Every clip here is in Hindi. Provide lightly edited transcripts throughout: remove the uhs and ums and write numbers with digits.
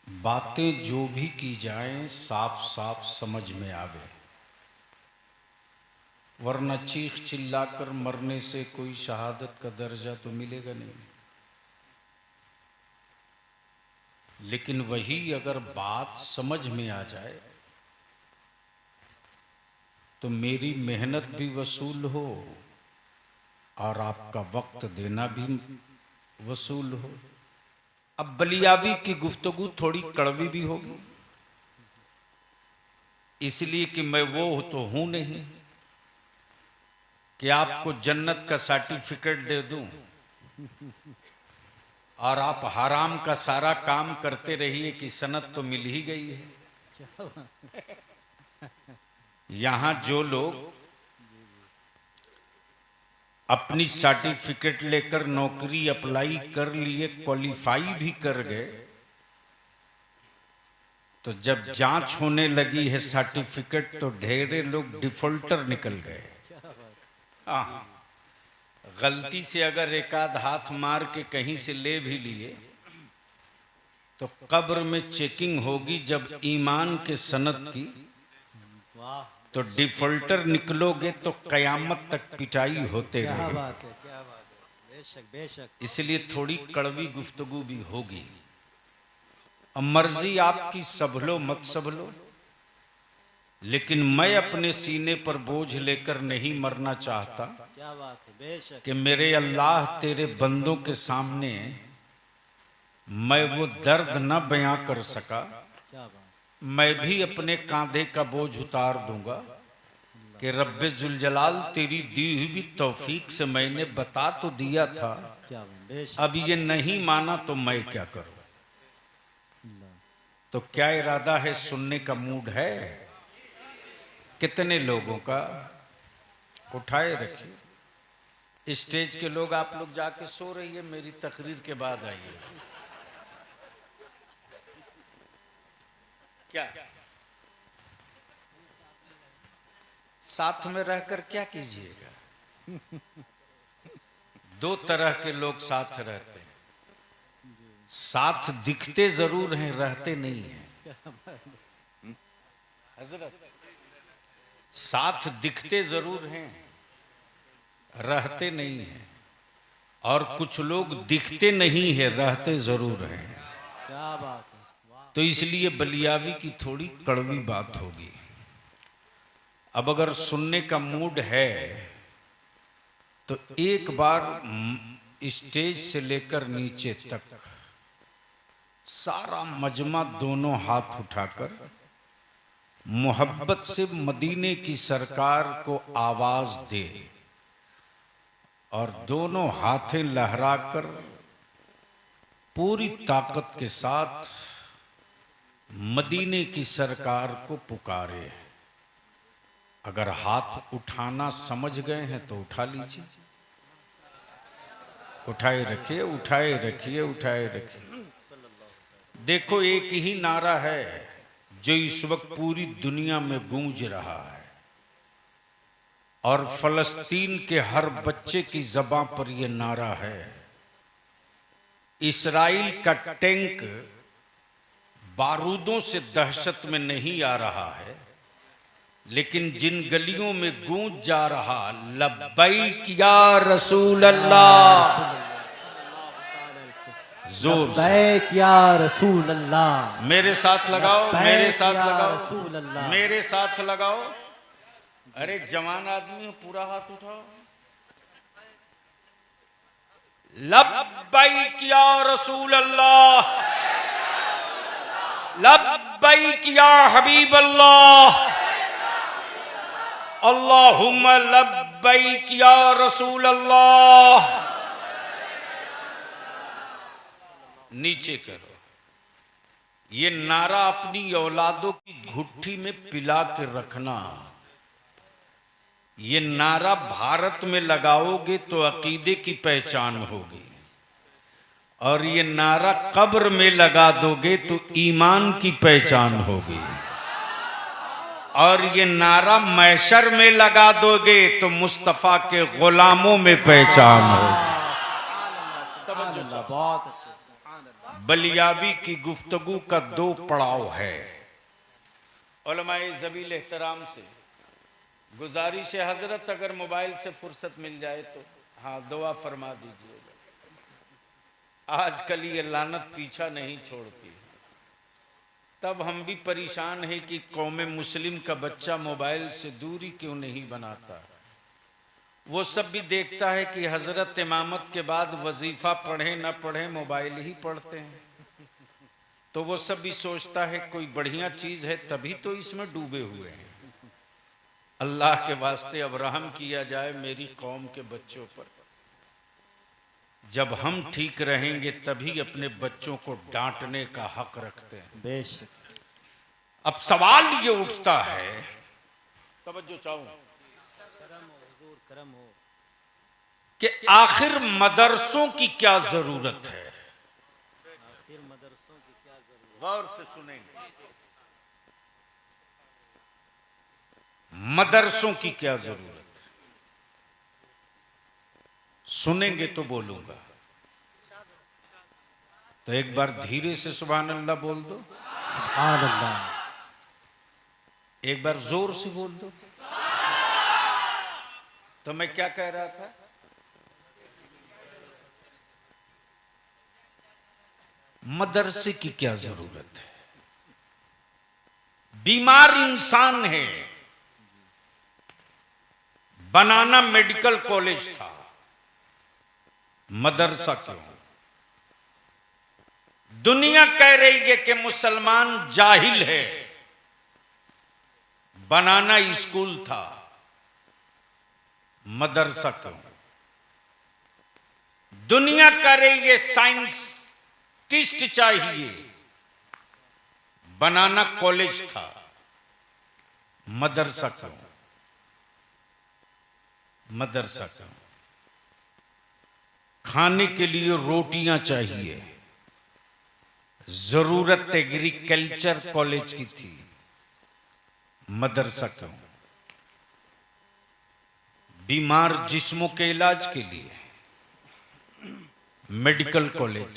बातें जो भी की जाएं साफ साफ समझ में आवे, वरना चीख चिल्लाकर मरने से कोई शहादत का दर्जा तो मिलेगा नहीं। लेकिन वही अगर बात समझ में आ जाए तो मेरी मेहनत भी वसूल हो और आपका वक्त देना भी वसूल हो। अब बलियावी की गुफ्तगू थोड़ी कड़वी भी होगी, इसलिए कि मैं वो तो हूं नहीं कि आपको जन्नत का सर्टिफिकेट दे दूं और आप हराम का सारा काम करते रहिए कि सनद तो मिल ही गई है। यहां जो लोग अपनी सर्टिफिकेट लेकर नौकरी अप्लाई कर लिए, क्वालिफाई भी कर गए, तो जब जांच होने लगी है सर्टिफिकेट तो ढेरे लोग डिफॉल्टर निकल गए। हाँ, गलती से अगर एक आध हाथ मार के कहीं से ले भी लिए तो कब्र में चेकिंग होगी जब ईमान के सनद की, तो डिफॉल्टर निकलोगे तो कयामत तक पिटाई होते रहेगी। क्या बात है, बेशक बेशक। इसलिए थोड़ी कड़वी गुफ्तगू भी होगी। अब मर्जी आपकी सबलो मत सबलो, लेकिन मैं अपने सीने पर बोझ लेकर नहीं मरना चाहता। क्या बात है, बेशक। कि मेरे अल्लाह तेरे बंदों के सामने मैं वो दर्द न बयां कर सका, क्या बात। मैं भी अपने कांधे का बोझ उतार दूंगा कि रब्बे जुल जलाल तेरी दी हुई तौफीक से मैंने बता तो दिया था, क्या बात, बेशक। अब ये नहीं माना तो मैं क्या करूं। तो क्या इरादा है, सुनने का मूड है कितने लोगों का? उठाए रखिए। स्टेज के लोग आप लोग जाके सो रही है, मेरी तकरीर के बाद आइए। क्या साथ में रहकर क्या कीजिएगा? दो तरह के लोग साथ रहते हैं, साथ दिखते जरूर हैं, रहते नहीं हैं। हजरत, साथ दिखते जरूर हैं, रहते नहीं हैं। और कुछ लोग दिखते नहीं है, रहते जरूर हैं। क्या बात है। तो इसलिए बलियावी की थोड़ी कड़वी बात होगी। अब अगर सुनने का मूड है तो एक बार स्टेज से लेकर नीचे तक सारा मजमा दोनों हाथ उठाकर मोहब्बत से मदीने की सरकार को आवाज दे और दोनों हाथें लहराकर पूरी ताकत के साथ मदीने की सरकार को पुकारे। अगर हाथ उठाना समझ गए हैं तो उठा लीजिए, उठाए रखिए, उठाए रखिए, उठाए रखिए। देखो, एक ही नारा है जो इस वक्त पूरी दुनिया में गूंज रहा है और फलस्तीन के हर बच्चे की ज़बां पर यह नारा है। इस्राइल का टैंक बारूदों से दहशत में नहीं आ रहा है, लेकिन जिन गलियों में गूंज जा रहा लब्बैक या रसूल अल्लाह, जोर से लब्बैक या रसूल अल्लाह। मेरे साथ लगाओ, मेरे साथ या लगाओ, रसूल अल्लाह। मेरे साथ लगाओ। अरे जवान आदमी हो, पूरा हाथ उठाओ। लब्बैक या रसूल अल्लाह, लब्बैक या हबीब अल्लाह, अल्लाहुम्मा लब्बैक या रसूल अल्लाह। नीचे करो। ये नारा अपनी औलादों की घुट्टी में पिला के रखना। ये नारा भारत में लगाओगे तो अकीदे की पहचान होगी, और ये नारा कब्र में लगा दोगे तो ईमान की पहचान होगी, और ये नारा महशर में लगा दोगे तो मुस्तफा के गुलामों में पहचान होगी। बहुत अच्छे। बलियाबी की गुफ्तगू का दो पड़ाव है। उलमाए ज़बील एहतराम से गुजारिश है हजरत, अगर मोबाइल से फुर्सत मिल जाए तो हाँ दुआ फरमा दीजिएगा। आजकल ये लानत पीछा नहीं छोड़ती। तब हम भी परेशान हैं कि कौम मुस्लिम का बच्चा मोबाइल से दूरी क्यों नहीं बनाता। वो सब भी देखता है कि हजरत इमामत के बाद वजीफा पढ़े न पढ़े मोबाइल ही पढ़ते हैं, तो वो सब भी सोचता है कोई बढ़िया चीज है तभी तो इसमें डूबे हुए हैं। अल्लाह के वास्ते अब रहम किया जाए मेरी कौम के बच्चों पर। जब हम ठीक रहेंगे तभी अपने बच्चों को डांटने का हक रखते हैं। बेशक। अब सवाल ये उठता है, तवज्जो चाहूं, करम हो कि आखिर मदरसों की क्या जरूरत है। आखिर मदरसों की क्या जरूरत। गौर से सुनेंगे, मदरसों की क्या जरूरत है। सुनेंगे तो बोलूंगा, तो एक बार धीरे से सुभान अल्लाह बोल दो, सुभान अल्लाह। एक बार जोर से बोल दो। तो मैं क्या कह रहा था, मदरसे की क्या जरूरत है। बीमार इंसान है, बनाना मेडिकल कॉलेज था, मदरसा क्यों। दुनिया कह रही है कि मुसलमान जाहिल है, बनाना स्कूल था, मदरसा क्यों। दुनिया कह रही है साइंटिस्ट चाहिए, बनाना कॉलेज था, मदरसा क्यों। मदरसा क्यों। खाने के लिए रोटियां चाहिए, जरूरत एग्रीकल्चर कॉलेज की थी, मदरसा क्यों। बीमार जिस्मों के इलाज के लिए मेडिकल कॉलेज,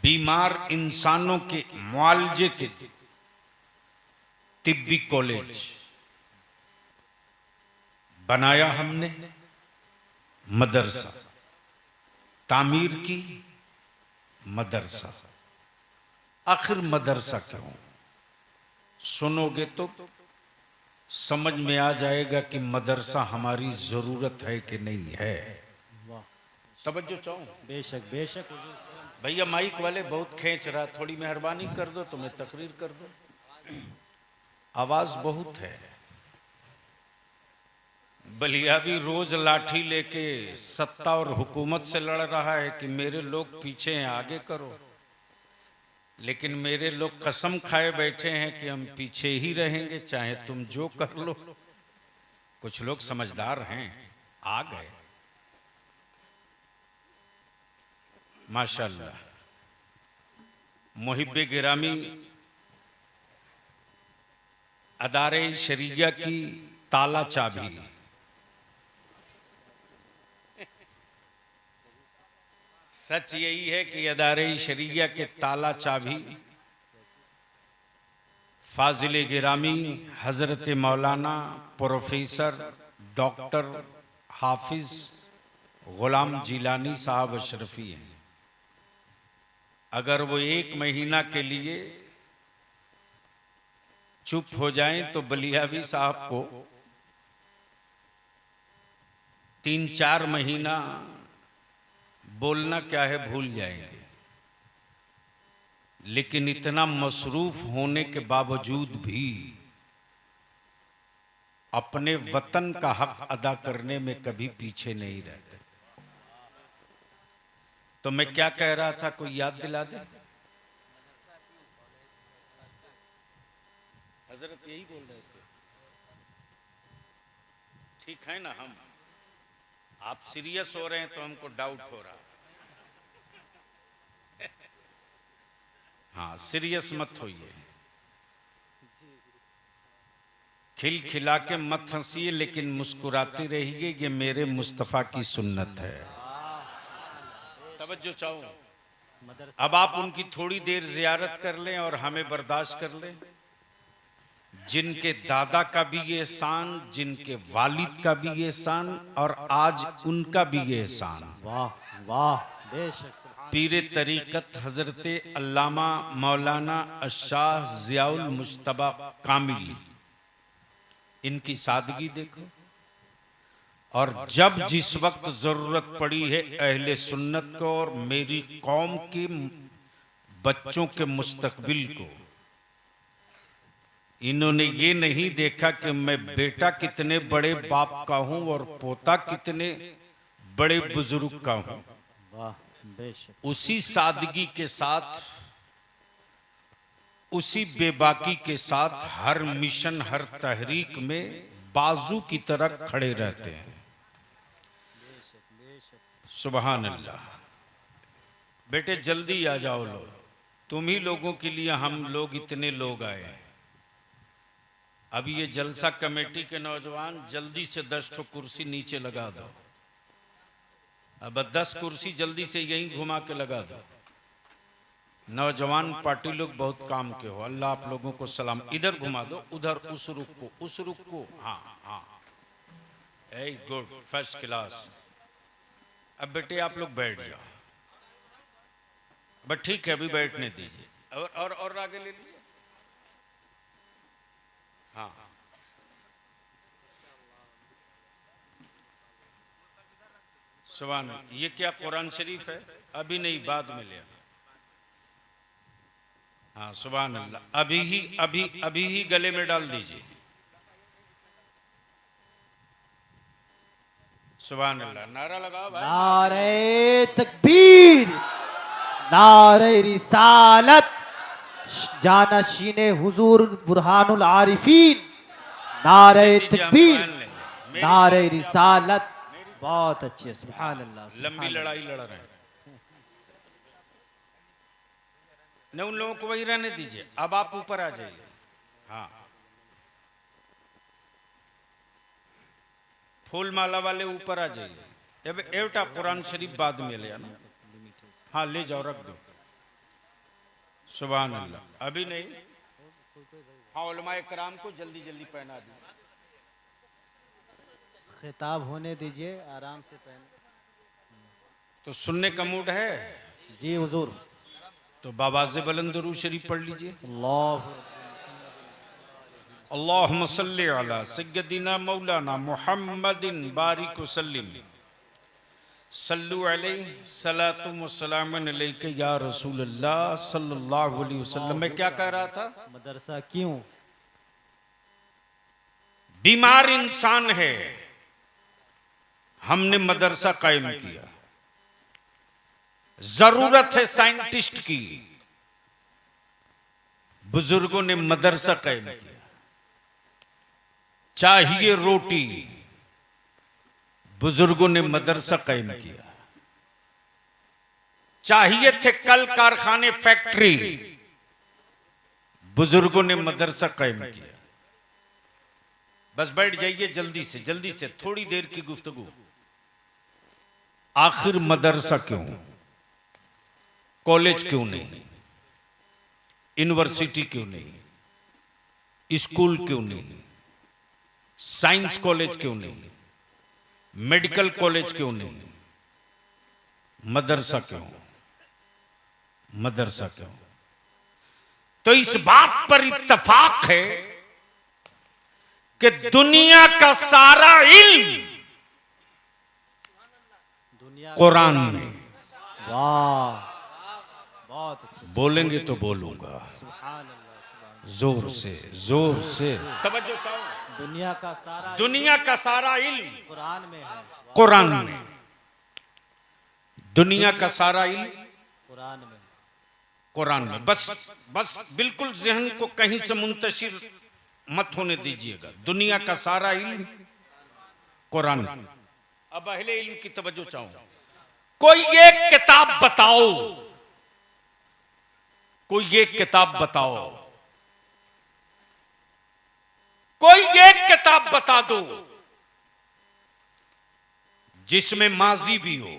बीमार इंसानों के मुआलजे के तिब्बी कॉलेज बनाया हमने, मदरसा। तामीर की, मदरसा। आखिर मदरसा क्यों। सुनोगे तो समझ में आ जाएगा कि मदरसा हमारी जरूरत है कि नहीं है। वाह। तवज्जो चाहूं। बेशक बेशक हुजूर। भैया माइक वाले बहुत खींच रहा, थोड़ी मेहरबानी कर दो तो मैं तकरीर कर दो, आवाज बहुत है। बलियाबी रोज लाठी लेके सत्ता और हुकूमत से लड़ रहा है कि मेरे लोग पीछे हैं आगे करो, लेकिन मेरे लोग कसम खाए बैठे हैं कि हम पीछे ही रहेंगे चाहे तुम जो कर लो। कुछ लोग समझदार हैं, आ गए माशाल्लाह। मुहिब्बे गिरामी अदारे शरिया की ताला चाबी, सच यही है कि अदारे शरिया के ताला चाबी फाजिल गिरामी हजरत मौलाना प्रोफेसर डॉक्टर हाफिज गुलाम जिलानी साहब अशरफी हैं। अगर वो एक महीना के लिए चुप हो जाएं तो बलियावी साहब को 3-4 महीना बोलना क्या है भूल जाएंगे। लेकिन इतना मसरूफ होने के बावजूद भी अपने वतन का हक अदा करने में कभी पीछे नहीं रहते। तो मैं क्या कह रहा था, कोई याद दिला दे। हजरत यही बोल रहे थे, ठीक है ना। हम आप सीरियस हो रहे हैं तो हमको डाउट हो रहा। हाँ सीरियस मत होइए। खिलखिला के मत हंसिए, लेकिन मुस्कुराते रहिए, ये मेरे मुस्तफ़ा की सुन्नत है। तवज्जो चाहो। मदरसा अब आप उनकी थोड़ी देर जियारत कर लें और हमें बर्दाश्त कर लें। जिनके दादा का भी ये एहसान, जिनके वालिद का भी ये एहसान, और आज उनका भी ये एहसान। वाह वाह बेशक सुभान पीर तरीक़त हजरत अल्लामा मौलाना अशाह ज़ियाउल मुज्तबा कामिल, इनकी सादगी देखो। और जब जिस वक्त जरूरत पड़ी है अहले सुन्नत को और मेरी कौम के बच्चों के मुस्तकबिल को, इन्होंने ये नहीं देखा कि मैं बेटा कितने बड़े बाप का हूं और पोता कितने बड़े बुजुर्ग का हूं। वाह बेशक उसी सादगी के साथ, उसी बेबाकी के साथ हर मिशन, हर तहरीक में बाजू की तरह खड़े रहते हैं। सुभान अल्लाह। बेटे जल्दी आ जाओ लोग, तुम ही लोगों के लिए हम लोग इतने लोग आए। अभी ये जलसा कमेटी के नौजवान जल्दी से 10 ठो कुर्सी नीचे लगा दो। अब 10 कुर्सी जल्दी से यहीं घुमा के लगा दो। नौजवान पार्टी लोग बहुत काम के हो, अल्लाह आप लोगों को सलाम। इधर घुमा दो, उधर उस रुख को। हाँ हाँ, ए गुड, फर्स्ट क्लास। अब बेटे आप लोग बैठ जाओ, बट ठीक है अभी बैठने दीजिए। और आगे ले लीजिए। हाँ सुभान अल्लाह। ये क्या कुरान शरीफ है? अभी नहीं, बाद में ले। हाँ सुभान अल्लाह। अभी ही गले में डाल दीजिए। सुभान अल्लाह। नारा लगाओ भाई। नारे तकबीर, नारे रिसालत, जानशीने हुजूर बुरहानुल आरिफीन, नारे तकबीर, नारे रिसालत। बहुत अच्छे, सुभान अल्लाह। लंबी लड़ाई लड़ रहे हैं, न उन लोगों को वही रहने दीजिए। अब आप ऊपर आ जाइए। हाँ, फूल माला वाले ऊपर आ जाइए। अब एवटा कुरान शरीफ बाद में ले आना। हाँ ले जाओ, रख दो। सुभान अल्लाह। अभी नहीं। हाँ उलमाए कराम को जल्दी जल्दी पहना दी। खिताब होने दीजिए, आराम से पहने। तो सुनने का मूड है जी हुजूर। तो बाबाज़े बुलंद दुरूद शरीफ पढ़ लीजिए। अल्लाह अल्लाहुम्मा सल्ली अला सय्यदिना मौलाना मुहम्मदिन बारिक वसल्लिम सल्लु अलैहि सलातुम व सलामुन अलैका या रसूल अल्लाह सल्लल्लाहु अलैहि वसल्लम। मैं क्या कह रहा था? मदरसा क्यों? बीमार इंसान है, हमने मदरसा कायम किया। जरूरत है साइंटिस्ट की, बुजुर्गों ने मदरसा कायम किया। चाहिए रोटी, बुजुर्गों ने मदरसा कायम किया। चाहिए थे कल कारखाने फैक्ट्री, बुजुर्गों ने मदरसा कायम किया। बस बैठ जाइए जल्दी से थोड़ी देर की गुफ्तगू। आखिर मदरसा क्यों? कॉलेज क्यों नहीं? यूनिवर्सिटी क्यों नहीं? स्कूल क्यों नहीं? साइंस कॉलेज क्यों नहीं? मेडिकल कॉलेज क्यों नहीं? मदरसा क्यों? मदरसा क्यों? तो इस बात पर इत्तफाक है कि दुनिया का सारा इल्म कुरान में। वाह बहुत अच्छे। बोलेंगे तो बोलूंगा, सुभान अल्लाह, सुभान जोर से तवज्जो चाहो। दुनिया का सारा इल्म कुरान में है। कुरान में। दुनिया का सारा इल्म कुरान में। कुरान में। बस बिल्कुल जहन को कहीं से मुंतशिर मत होने दीजिएगा। दुनिया का सारा इल्म कुरान। अब अहले इल्म की तवज्जो चाहूं। कोई एक किताब बताओ, कोई एक किताब बताओ, कोई एक किताब बता दो जिसमें माजी भी हो,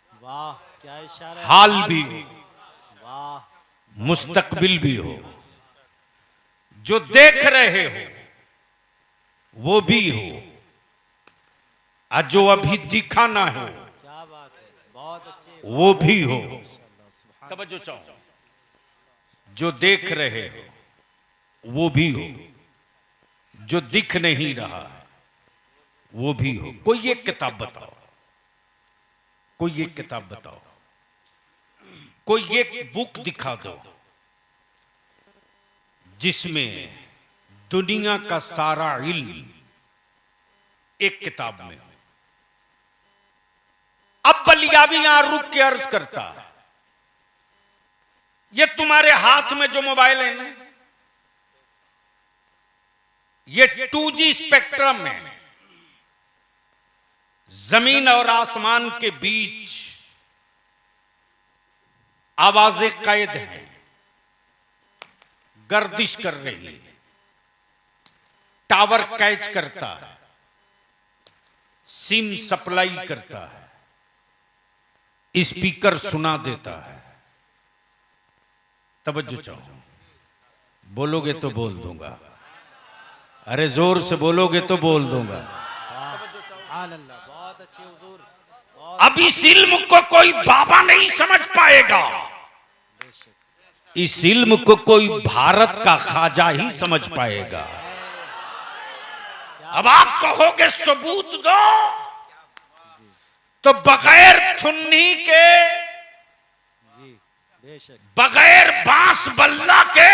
वाह क्या इशारा है। हाल भी हो, वाह मुस्तकबिल भी हो, जो देख रहे हो वो भी हो, और जो अभी दिखा ना हो क्या बात है, बहुत अच्छे। वो भी हो। तवज्जो चाहो, जो देख रहे हो वो भी हो, जो दिख नहीं रहा है वो भी हो। कोई एक किताब बताओ, कोई एक किताब बताओ, कोई एक बुक दिखा दो जिसमें दुनिया का सारा इल्म एक किताब में हो। अब बलियाबी यहां रुक के अर्ज करता है, ये तुम्हारे हाथ में जो मोबाइल है ना, ये 2G स्पेक्ट्रम है, जमीन और आसमान के बीच आवाजें कैद हैं, गर्दिश कर रही है, टावर कैच करता है, सिम सप्लाई करता है, स्पीकर सुना देता है। तवज्जो चाहो, बोलोगे तो बोल दूंगा, अरे जोर से बोलोगे तो बोल दूंगा। बहुत अच्छे हुजूर। अब इस इल्म को कोई बाबा नहीं समझ पाएगा, इस इल्म को कोई भारत का ख्वाजा ही समझ पाएगा। अब आप कहोगे सबूत दो, तो बगैर थुन्नी के, बेशक बगैर बांस बल्ला के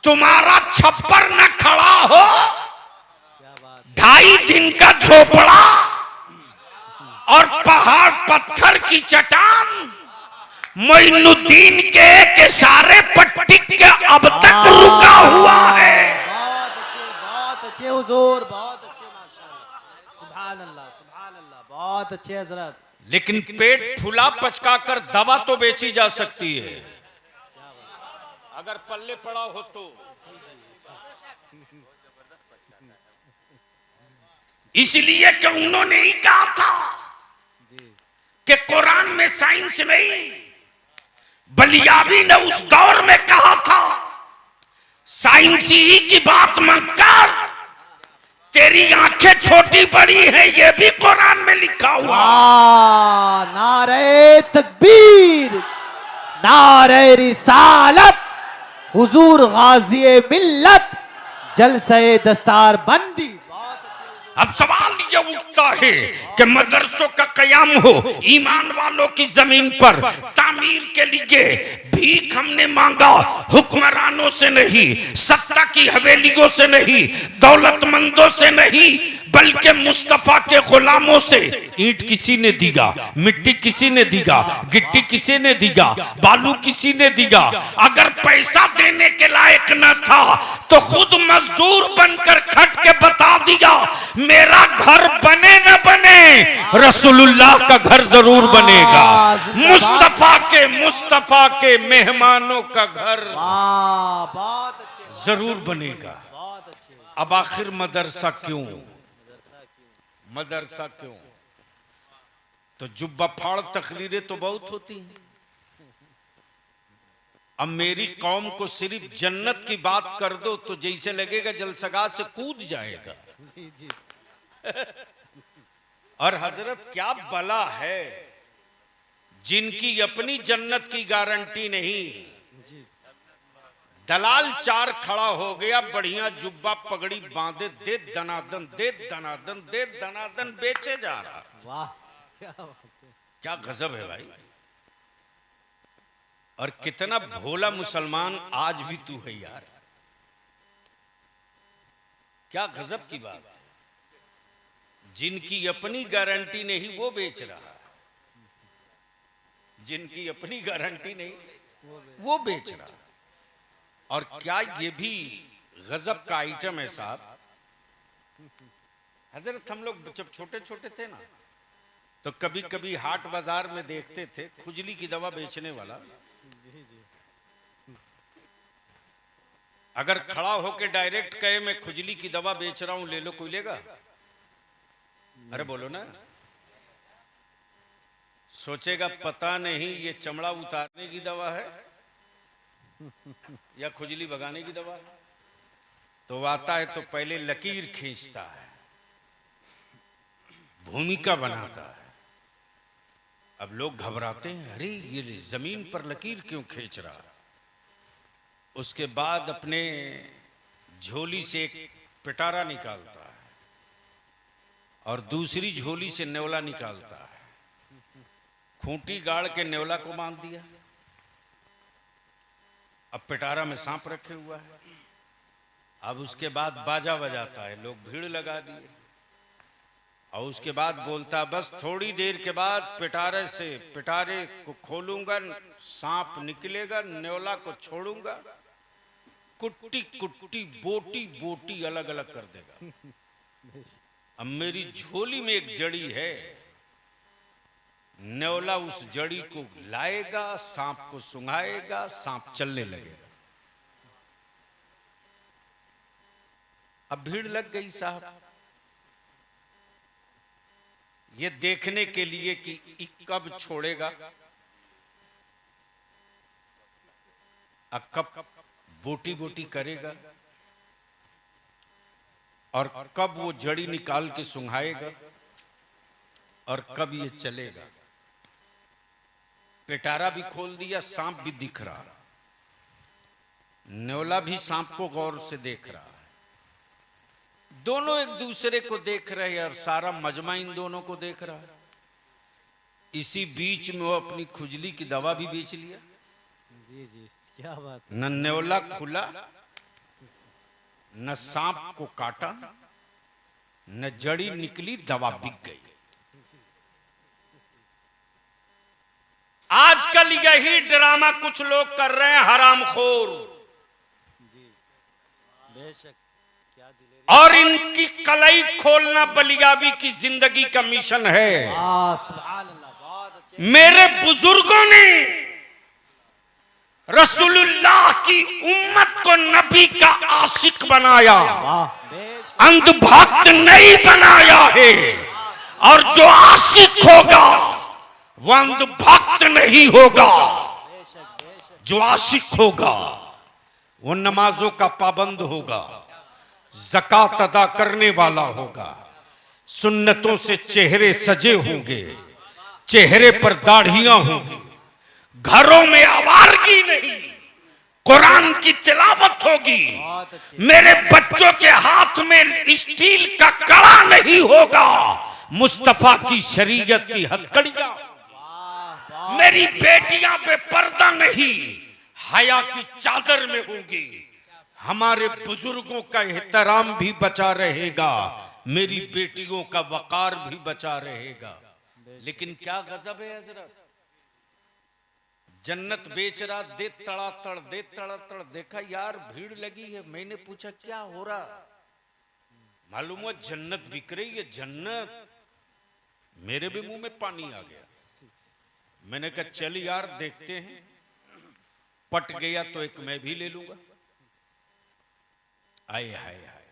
तुम्हारा छप्पर न खड़ा हो, क्या बात। 2.5 दिन का झोपड़ा और पहाड़ पत्थर की चट्टान मोइनुद्दीन के एक इशारे पर टिक के अब तक रुका हुआ है। बहुत अच्छे हुजूर, बहुत अच्छे माशाअल्लाह, सुभान अल्लाह, सुभान अल्लाह, बहुत अच्छे हजरत। लेकिन पेट फुला पचकाकर दवा तो बेची जा सकती है, अगर पल्ले पड़ा हो तो। इसलिए कि उन्होंने ही कहा था कि कुरान में साइंस नहीं, बलियाबी ने उस दौर में कहा था साइंस ही की बात मत कर, तेरी आंखें छोटी बड़ी हैं, ये भी कुरान में लिखा हुआ। नारे तकबीर, नारे रिसालत, हुजूर गाजी मिल्लत, जलसे दस्तार बंदी। अब सवाल ये उठता है कि मदरसों का कयाम हो ईमान वालों की जमीन पर, तामीर के लिए भीख हमने मांगा, हुक्मरानों से नहीं, सत्ता की हवेलियों से नहीं, दौलतमंदों से नहीं, बल्कि मुस्तफा के गुलामों से। ईंट किसी ने दिया, मिट्टी किसी ने दिया, गिट्टी किसी ने दिया, बालू किसी ने दिया। अगर पैसा देने के लायक न था तो खुद मजदूर बनकर खट के बता दिया, मेरा घर बने न बने रसूलुल्लाह का घर जरूर बनेगा, मुस्तफा के मेहमानों का घर बहुत अच्छे, जरूर बनेगा। बहुत अच्छे। अब आखिर मदरसा क्यों, मदरसा क्यों? तो जुब्बा फाड़ तकरीरें तो बहुत होती हैं। अब मेरी कौम को सिर्फ जन्नत की बात कर दो तो जैसे लगेगा जलसगा से कूद जाएगा। जी जी और हजरत क्या बला है जिनकी अपनी जन्नत की गारंटी नहीं, जी। दलाल चार खड़ा हो गया, बढ़िया जुब्बा पगड़ी बांधे, दे दनादन दे दनादन दे दनादन बेचे जा रहा। वाह क्या बात है। क्या गजब है भाई। और कितना भोला मुसलमान आज भी तू है यार, क्या गजब की बात है। जिनकी अपनी गारंटी नहीं वो बेच रहा, जिनकी अपनी गारंटी नहीं वो बेच रहा। और क्या ये भी गजब का आइटम है साहब। हजरत हम लोग जब छोटे छोटे थे ना तो कभी कभी हाट बाजार में देखते थे खुजली की दवा बेचने वाला, अगर खड़ा होके डायरेक्ट कहे मैं खुजली की दवा बेच रहा हूं, ले लो, कोई लेगा? अरे बोलो ना। सोचेगा पता नहीं ये चमड़ा उतारने की दवा है या खुजली भगाने की दवा है। तो आता है तो पहले लकीर खींचता है, भूमिका बनाता है। अब लोग घबराते हैं, अरे ये जमीन पर लकीर क्यों खींच रहा है। उसके बाद अपने झोली से एक पिटारा निकालता है और दूसरी झोली से नेवला निकालता है। खूंटी गाड़ के नेवला को बांध दिया। अब पिटारा में सांप रखे हुआ है। अब उसके बाद बाजा बजाता है, लोग भीड़ लगा दिए। और उसके बाद बोलता, बस थोड़ी देर के बाद पिटारे को खोलूंगा, सांप निकलेगा, नेवला को छोड़ूंगा, कुट्टी कुट्टी बोटी बोटी अलग अलग कर देगा। अब मेरी झोली में एक जड़ी है, नेवला उस जड़ी को लाएगा, सांप को सुंघाएगा, सांप चलने लगेगा। अब भीड़ लग गई साहब ये देखने के लिए कि कब छोड़ेगा, कब बोटी बोटी करेगा और कब वो जड़ी निकाल के सुंघाएगा और कब ये चलेगा। पिटारा भी खोल दिया, सांप भी दिख रहा, नेवला भी सांप को गौर से देख रहा है। दोनों एक दूसरे को देख रहे हैं और सारा मजमा इन दोनों को देख रहा है। इसी बीच में वो अपनी खुजली की दवा भी बेच लिया। जी जी, क्या बात। न नेवला खुला, न सांप को काटा, न जड़ी निकली, दवा बिक गई। आजकल यही ड्रामा कुछ लोग कर रहे हैं, हरामखोर। बेशक, क्या दिलेरी। और इनकी कलाई खोलना बलियाबी की जिंदगी का मिशन है। सुभान अल्लाह, बहुत अच्छे। मेरे बुजुर्गों ने रसूलुल्लाह की उम्मत को नबी का आशिक बनाया, वाह, बेशक। अंधभक्त नहीं बनाया है। और जो आशिक होगा वह अंधभक्त नहीं होगा। बेशक बेशक। जो आशिक होगा वो नमाजों का पाबंद होगा, ज़कात अदा करने वाला होगा, सुन्नतों से चेहरे सजे होंगे, चेहरे पर दाढ़ियां होंगी, घरों में आवारगी नहीं, कुरान की तिलावत होगी, बहुत अच्छे। मेरे बच्चों के हाथ में स्टील का कड़ा नहीं होगा, मुस्तफा की शरीयत की हथकड़ियां, मेरी बेटियां बेपर्दा नहीं, हया की चादर में होंगी, हमारे बुजुर्गों का एहतराम भी बचा रहेगा, मेरी बेटियों का वकार भी बचा रहेगा। लेकिन क्या गजब है हजरत, जन्नत बेच रहा, दे तड़ातड़ दे तड़ातड़। देखा यार भीड़ लगी है, मैंने पूछा क्या हो रहा, मालूम हुआ जन्नत बिक रही है। जन्नत, मेरे भी मुंह में पानी आ गया। मैंने कहा चल यार देखते हैं, पट गया तो एक मैं भी ले लूंगा। आए हाय हाय,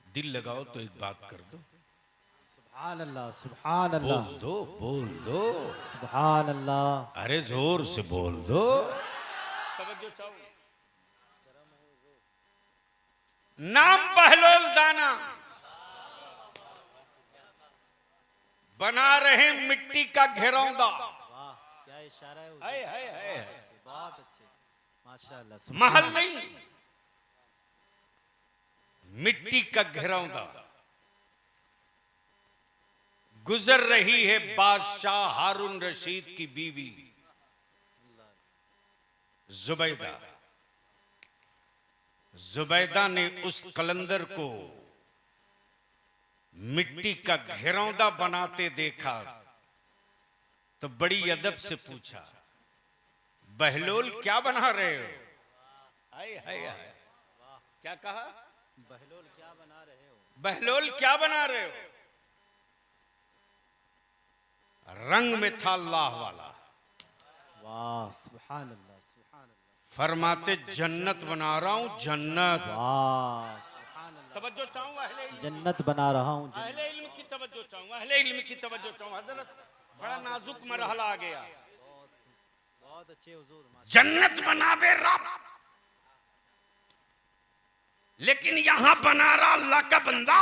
दिल लगाओ तो एक बात कर दो। सुभान अल्लाह, सुभान अल्लाह, बोल दो, बोल दो, सुभान अल्लाह। अरे जोर से बोल दो। नाम बहलोल दाना, बना रहे मिट्टी का घेरौंदा। वाह, क्या इशारा है। हाय हाय हाय, बहुत अच्छे, माशाअल्लाह। महल नहीं, मिट्टी का घेरौंदा। गुजर रही है बादशाह हारून रशीद की बीवी जुबैदा। जुबैदा ने उस कलंदर को मिट्टी का घेरौंदा बनाते देखा तो बड़ी अदब से पूछा, बहलोल क्या बना रहे हो? हाय हाय हाय, क्या कहा? बहलोल क्या बना रहे हो? बहलोल क्या बना रहे हो? रंग में था अल्लाह वाला। वाह, सुभान अल्लाह, सुभान अल्लाह। फरमाते जन्नत बना रहा हूं, जन्नत। वाह सुभान अल्लाह। तवज्जो चाहूं अहले इल्म, जन्नत बना रहा हूँ अहले इल्म की तवज्जो चाहूं, अहले इल्म की तवज्जो चाहूं। हजरत बड़ा नाजुक मरहला आ गया। बहुत अच्छे हुजूर माशाअल्लाह। जन्नत बनावे रब, लेकिन यहां बना रहा अल्लाह का बंदा।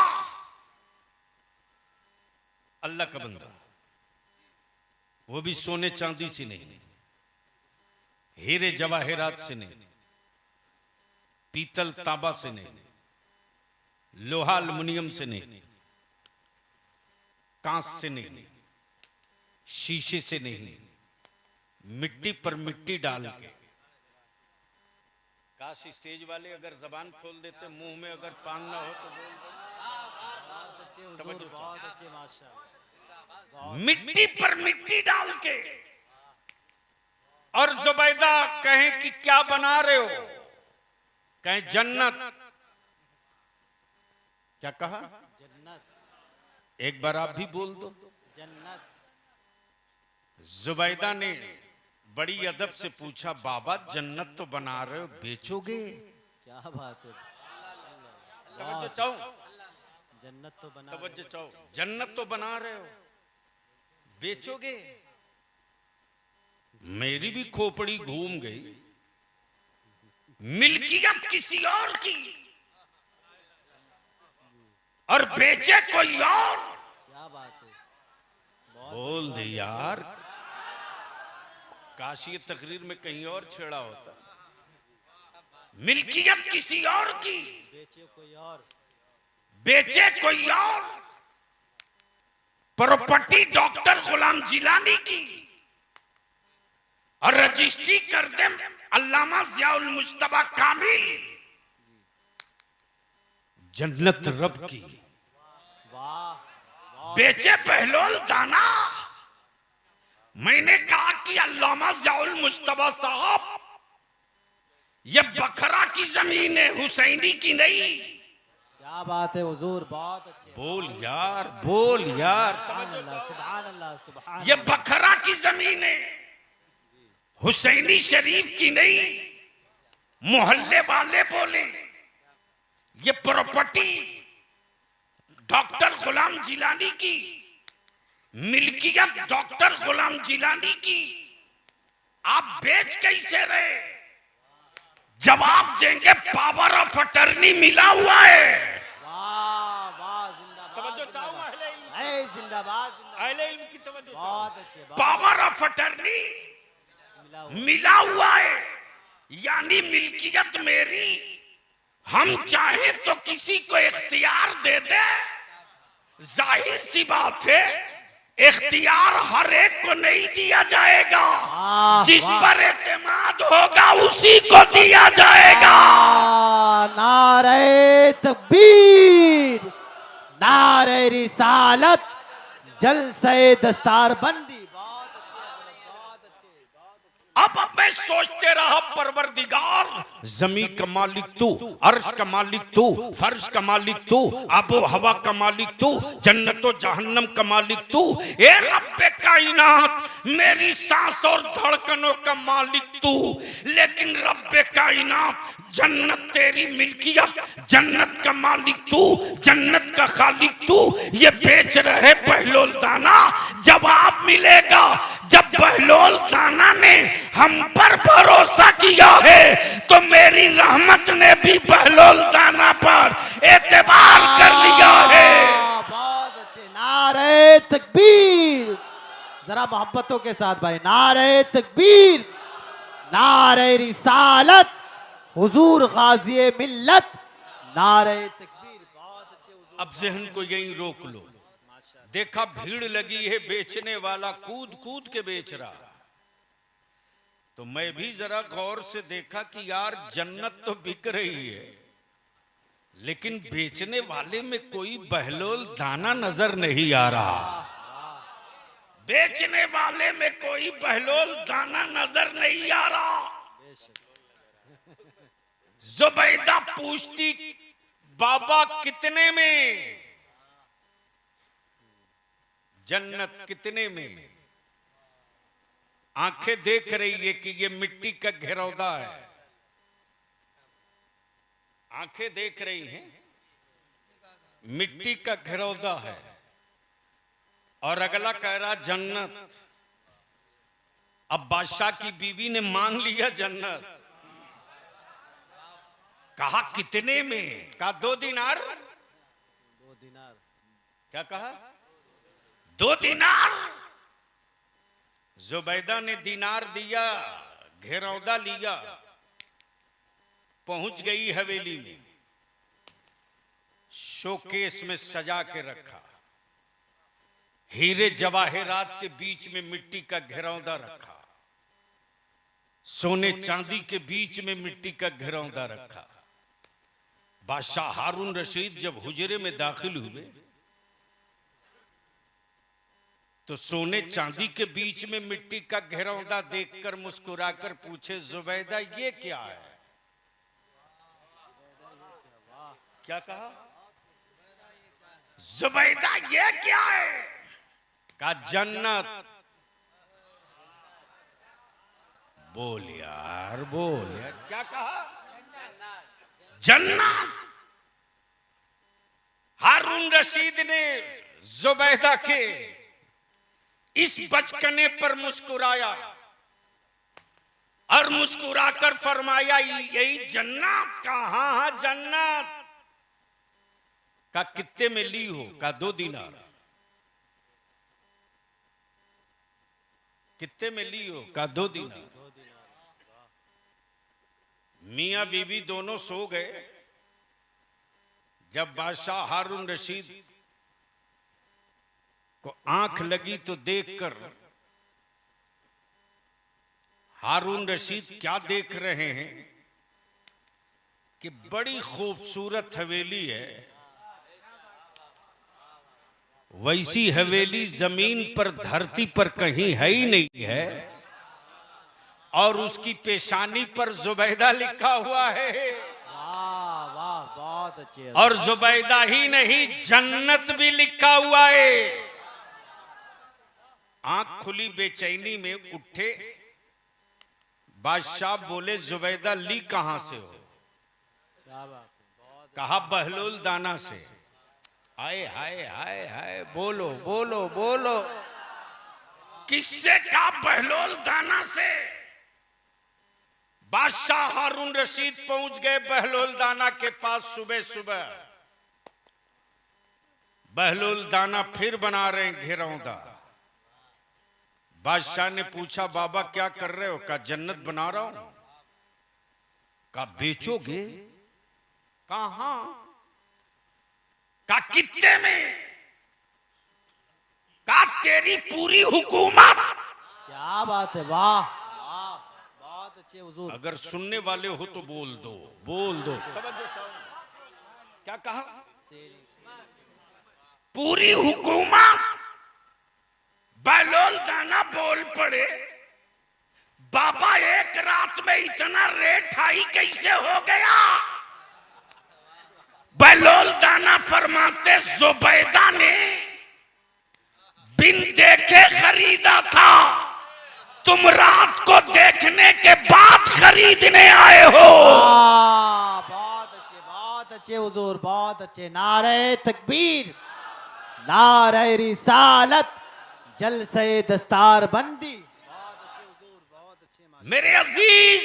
अल्लाह का बंदा, वो भी सोने चांदी से नहीं, हीरे जवाहरात से नहीं, पीतल तांबा से नहीं, लोहा अल्युमिनियम से नहीं, कांच से नहीं, शीशे से नहीं, मिट्टी पर मिट्टी डाल के। काश स्टेज वाले अगर जबान खोल देते, मुंह में अगर पान ना हो तो बोल दो। हुजूर बहुत अच्छे माशाअल्लाह। मिट्टी पर मिट्टी डाल के। और जुबैदा कहें कि क्या बना रहे हो, कहें जन्नत। क्या कहा? जन्नत। एक बार आप भी बोल दो। जन्नत। जुबैदा ने बड़ी अदब से पूछा, बाबा जन्नत तो बना रहे हो, बेचोगे? क्या बात है। तवज्जो चाहो, जन्नत तो बना तवज्जो चाहो। जन्नत तो बना रहे हो, बेचोगे? मेरी भी खोपड़ी घूम गई। मिल्कियत किसी और की और बेचे कोई और। क्या बात है। बोल दे यार, काश ये तकरीर में कहीं और छेड़ा होता। मिल्कियत किसी और की, बेचे कोई और। बेचे कोई और। प्रॉपर्टी डॉक्टर गुलाम जिलानी की और रजिस्ट्री कर दे अल्लामा ज़ियाउल मुज्तबा कामिल। जन्नत रब की, वाह। बेचे बहलोल दाना। मैंने कहा कि अल्लामा ज़ियाउल मुज्तबा साहब, ये बकरा की जमीन है, हुसैनी की नहीं। क्या बात है हुजूर, बहुत अच्छे। बोल यार, बोल यार। सुभान अल्लाह सुभान अल्लाह सुभान ये अल्लाह। बकरा की जमीन है, हुसैनी शरीफ की नहीं। मोहल्ले वाले बोले ये प्रॉपर्टी डॉक्टर गुलाम जिलानी की, मिल्कियत डॉक्टर गुलाम जिलानी की, आप बेच कैसे रहे? जवाब देंगे पावर ऑफ अटर्नी मिला हुआ है। वाह वाह जिंदाबाद। तवज्जो चाहो जिंदाबाद। अहले इल्म, ऐ जिंदाबाद जिंदाबाद। अहले इल्म की तवज्जो चाहो। बहुत अच्छे। पावर ऑफ अटर्नी मिला हुआ। मिला हुआ है, यानी मिल्कियत मेरी। हम चाहें तो किसी को इख्तियार दे दे। जाहिर सी बात है, इख्तियार हर एक को नहीं दिया जाएगा। जिस पर एतमाद होगा उसी को दिया जाएगा। नारे तकबीर, नारे रिसालत, जलसे दस्तार बंदी। बहुत अच्छे हजरत, बहुत अच्छे, बहुत अच्छे। अब मैं सोचते रहा, परवरदिगार जमीन का मालिक तू, अर्श का मालिक तू, फर्श का मालिक तू, आबो हवा का मालिक तू, जन्नतो जहन्नम का मालिक तू, ए रब्बे कायनात मेरी सांस और धड़कनों का मालिक तू। लेकिन रब्बे कायनात जन्नत तेरी मिल्कियत, जन्नत का मालिक तू, जन्नत का खालिक तू, ये बेच रहे बहलोल दाना। जवाब मिलेगा जब बहलोल दाना ने हम पर भरोसा किया है, तो मेरी रहमत ने भी बहलोल दाना पर एतबार कर लिया है। बहुत अच्छे। नारे तकबीर, जरा मोहब्बतों के साथ भाई। नारे तकबीर, नारे रिसालत, हुजूर गाजी मिल्लत, नारे तकबीर। बहुत अच्छे हुजूर। अब जहन को यहीं रोक लो। देखा भीड़ लगी है, बेचने वाला कूद कूद के बेच रहा। तो मैं भी जरा गौर से देखा कि यार जन्नत तो बिक रही है, लेकिन बेचने वाले में कोई बहलोल दाना नजर नहीं आ रहा। बेचने वाले में कोई बहलोल दाना नजर नहीं आ रहा। जुबैदा पूछती, बाबा कितने में? जन्नत कितने में? आंखें देख रही है कि ये मिट्टी का घेरौदा है, आंखें देख रही हैं, मिट्टी का घिरौदा है, और अगला कह रहा जन्नत। अब बादशाह की बीवी ने मान लिया जन्नत। कहा कितने में? कहा 2 दिनार। 2 दिनार। क्या कहा? 2 दिनार। जुबैदा ने दिनार दिया, घेरौदा लिया, पहुंच गई हवेली में, शोकेस में सजा के रखा, हीरे जवाहरात के बीच में मिट्टी का घेरौदा रखा, सोने चांदी के बीच में मिट्टी का घेरौदा रखा। बादशाह हारून रशीद जब हुजरे में दाखिल हुए तो सोने चांदी के बीच में मिट्टी का घेरौदा देखकर मुस्कुराकर पूछे, जुबैदा ये क्या है? क्या कहा? जुबैदा ये क्या है? कहा जन्नत। बोल यार, बोल यार, क्या कहा? जन्नत। हारून रशीद ने जुबैदा के इस बचकने पर मुस्कुराया और मुस्कुराकर फरमाया, यही जन्नत? का हाँ हाँ जन्नत। का कितने में ली हो? का 2 दिनार। कितने में ली हो? का 2 दिनार। मियां बीवी दोनों सो गए। जब बादशाह हारून रशीद को आंख लगी तो देखकर हारून रशीद क्या देख रहे हैं कि बड़ी खूबसूरत हवेली है। वैसी हवेली जमीन पर, धरती पर कहीं है ही नहीं है, और उसकी पेशानी पर जुबैदा लिखा हुआ है। वाह वाह, बहुत अच्छे। और जुबैदा ही नहीं, जन्नत भी लिखा हुआ है। आंख खुली बेचैनी में उठे बादशाह, बोले जुबैदा ली कहां से हो? कहा बहलोल दाना से। हाय हाय हाय हाय, बोलो बोलो बोलो। किससे? कहा बहलोल दाना से। बादशाह हारून रशीद पहुंच गए बहलोल दाना के पास सुबह सुबह। बहलोल दाना फिर बना रहे हैं घेरौदा। बादशाह ने पूछा, बाबा क्या कर रहे हो? कहा जन्नत बना रहा हूं। कहा बेचोगे? कहा का कितने में? का तेरी पूरी हुकूमत। क्या बात है, वाह वाह, बहुत अच्छे हुजूर। अगर सुनने वाले हो तो बोल दो, बोल दो। क्या कहा? पूरी हुकूमत। बहलोल दाना बोल पड़े, बाबा एक रात में इतना रेट हाई कैसे हो गया? बहलोल दाना फरमाते, जुबैदा ने बिन देखे खरीदा था, तुम रात को देखने के बाद खरीदने आए हो। बहुत अच्छे हुजूर, बहुत अच्छे। नारे तकबीर, नारे रिसालत, जलसे दस्तार बंदी। बहुत अच्छे हुजूर, बहुत अच्छे। मेरे अजीज,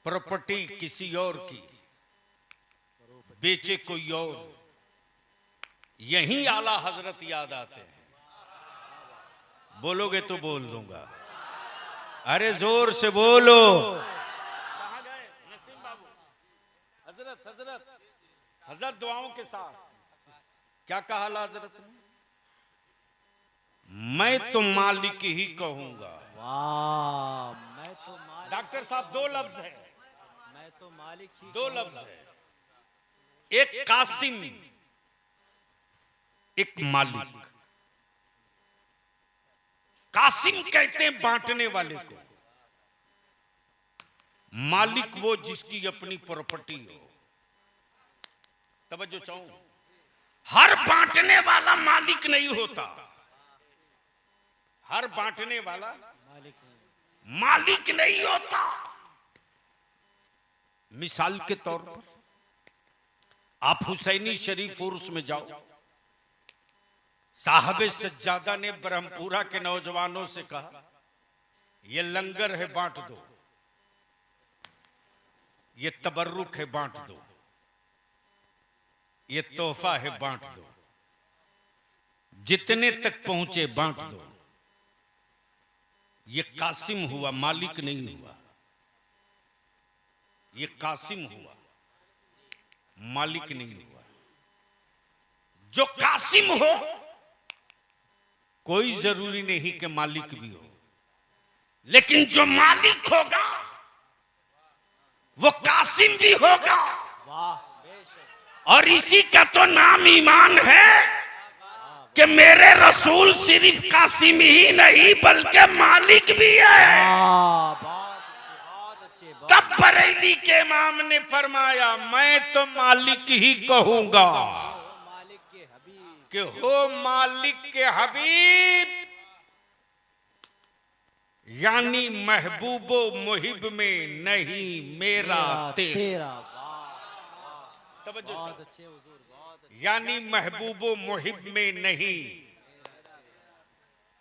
प्रॉपर्टी किसी और की, बेचे कोई और, यही आला हजरत याद आते हैं। बोलोगे तो बोल दूंगा। अरे जोर से बोलो। कहां गए नसीम बाबू? हजरत हजरत हजरत दुआओं के साथ क्या कहा हजरत ने? मैं तो मालिक ही कहूंगा। वाह, मैं तो मालिक। डॉक्टर साहब 2 लफ्ज है, मैं तो मालिक ही। 2 लफ्ज है, एक कासिम, एक मालिक। कासिम कहते हैं बांटने वाले को, मालिक वो जिसकी अपनी प्रॉपर्टी हो। तवज्जो चाहूं, हर बांटने वाला मालिक नहीं होता। हर बांटने वाला मालिक नहीं होता। मिसाल के तौर पर आप हुसैनी शरीफ उर्स में जाओ, साहब सज्जादा ने ब्रह्मपुरा के नौजवानों से कहा, ये लंगर है बांट दो, ये तबर्रुक है बांट दो, ये तोहफा है बांट दो, जितने तक पहुंचे बांट दो। ये कासिम हुआ, मालिक नहीं हुआ। ये कासिम हुआ, मालिक नहीं हुआ। जो कासिम हो कोई जरूरी नहीं कि मालिक भी हो, लेकिन जो मालिक होगा वो कासिम भी होगा। और इसी का तो नाम ईमान है कि मेरे रसूल सिर्फ कासिम ही नहीं बल्कि मालिक भी है। तब बरेली के इमाम ने फरमाया, मैं तो मालिक ही कहूंगा कि हो मालिक के हबीब, यानी महबूबो मुहिब में नहीं मेरा तेरा। यानी महबूबो मुहिब में नहीं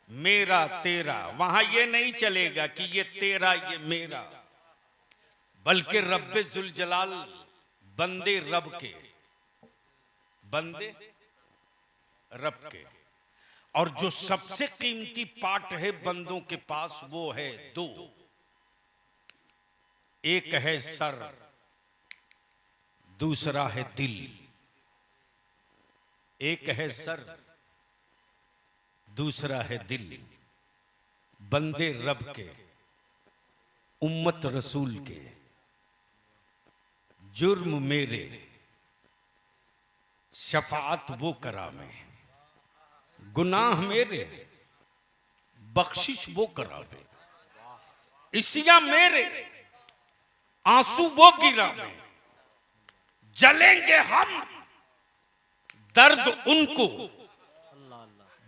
मेरा तेरा। वहां ये नहीं चलेगा कि ये तेरा ये मेरा, बल्कि रब्बे जुल जलाल बंदे रब के, बंदे रब के। और जो सबसे कीमती पार्ट है बंदों के पास वो है दो, एक है सर, दूसरा है दिल। एक है सर, दूसरा है दिल। बंदे रब के, उम्मत रसूल के, जुर्म मेरे शफाअत वो करावे, गुनाह मेरे बख्शिश वो करावे, इसिया मेरे आंसू वो गिरावे। जलेंगे हम दर्द उनको,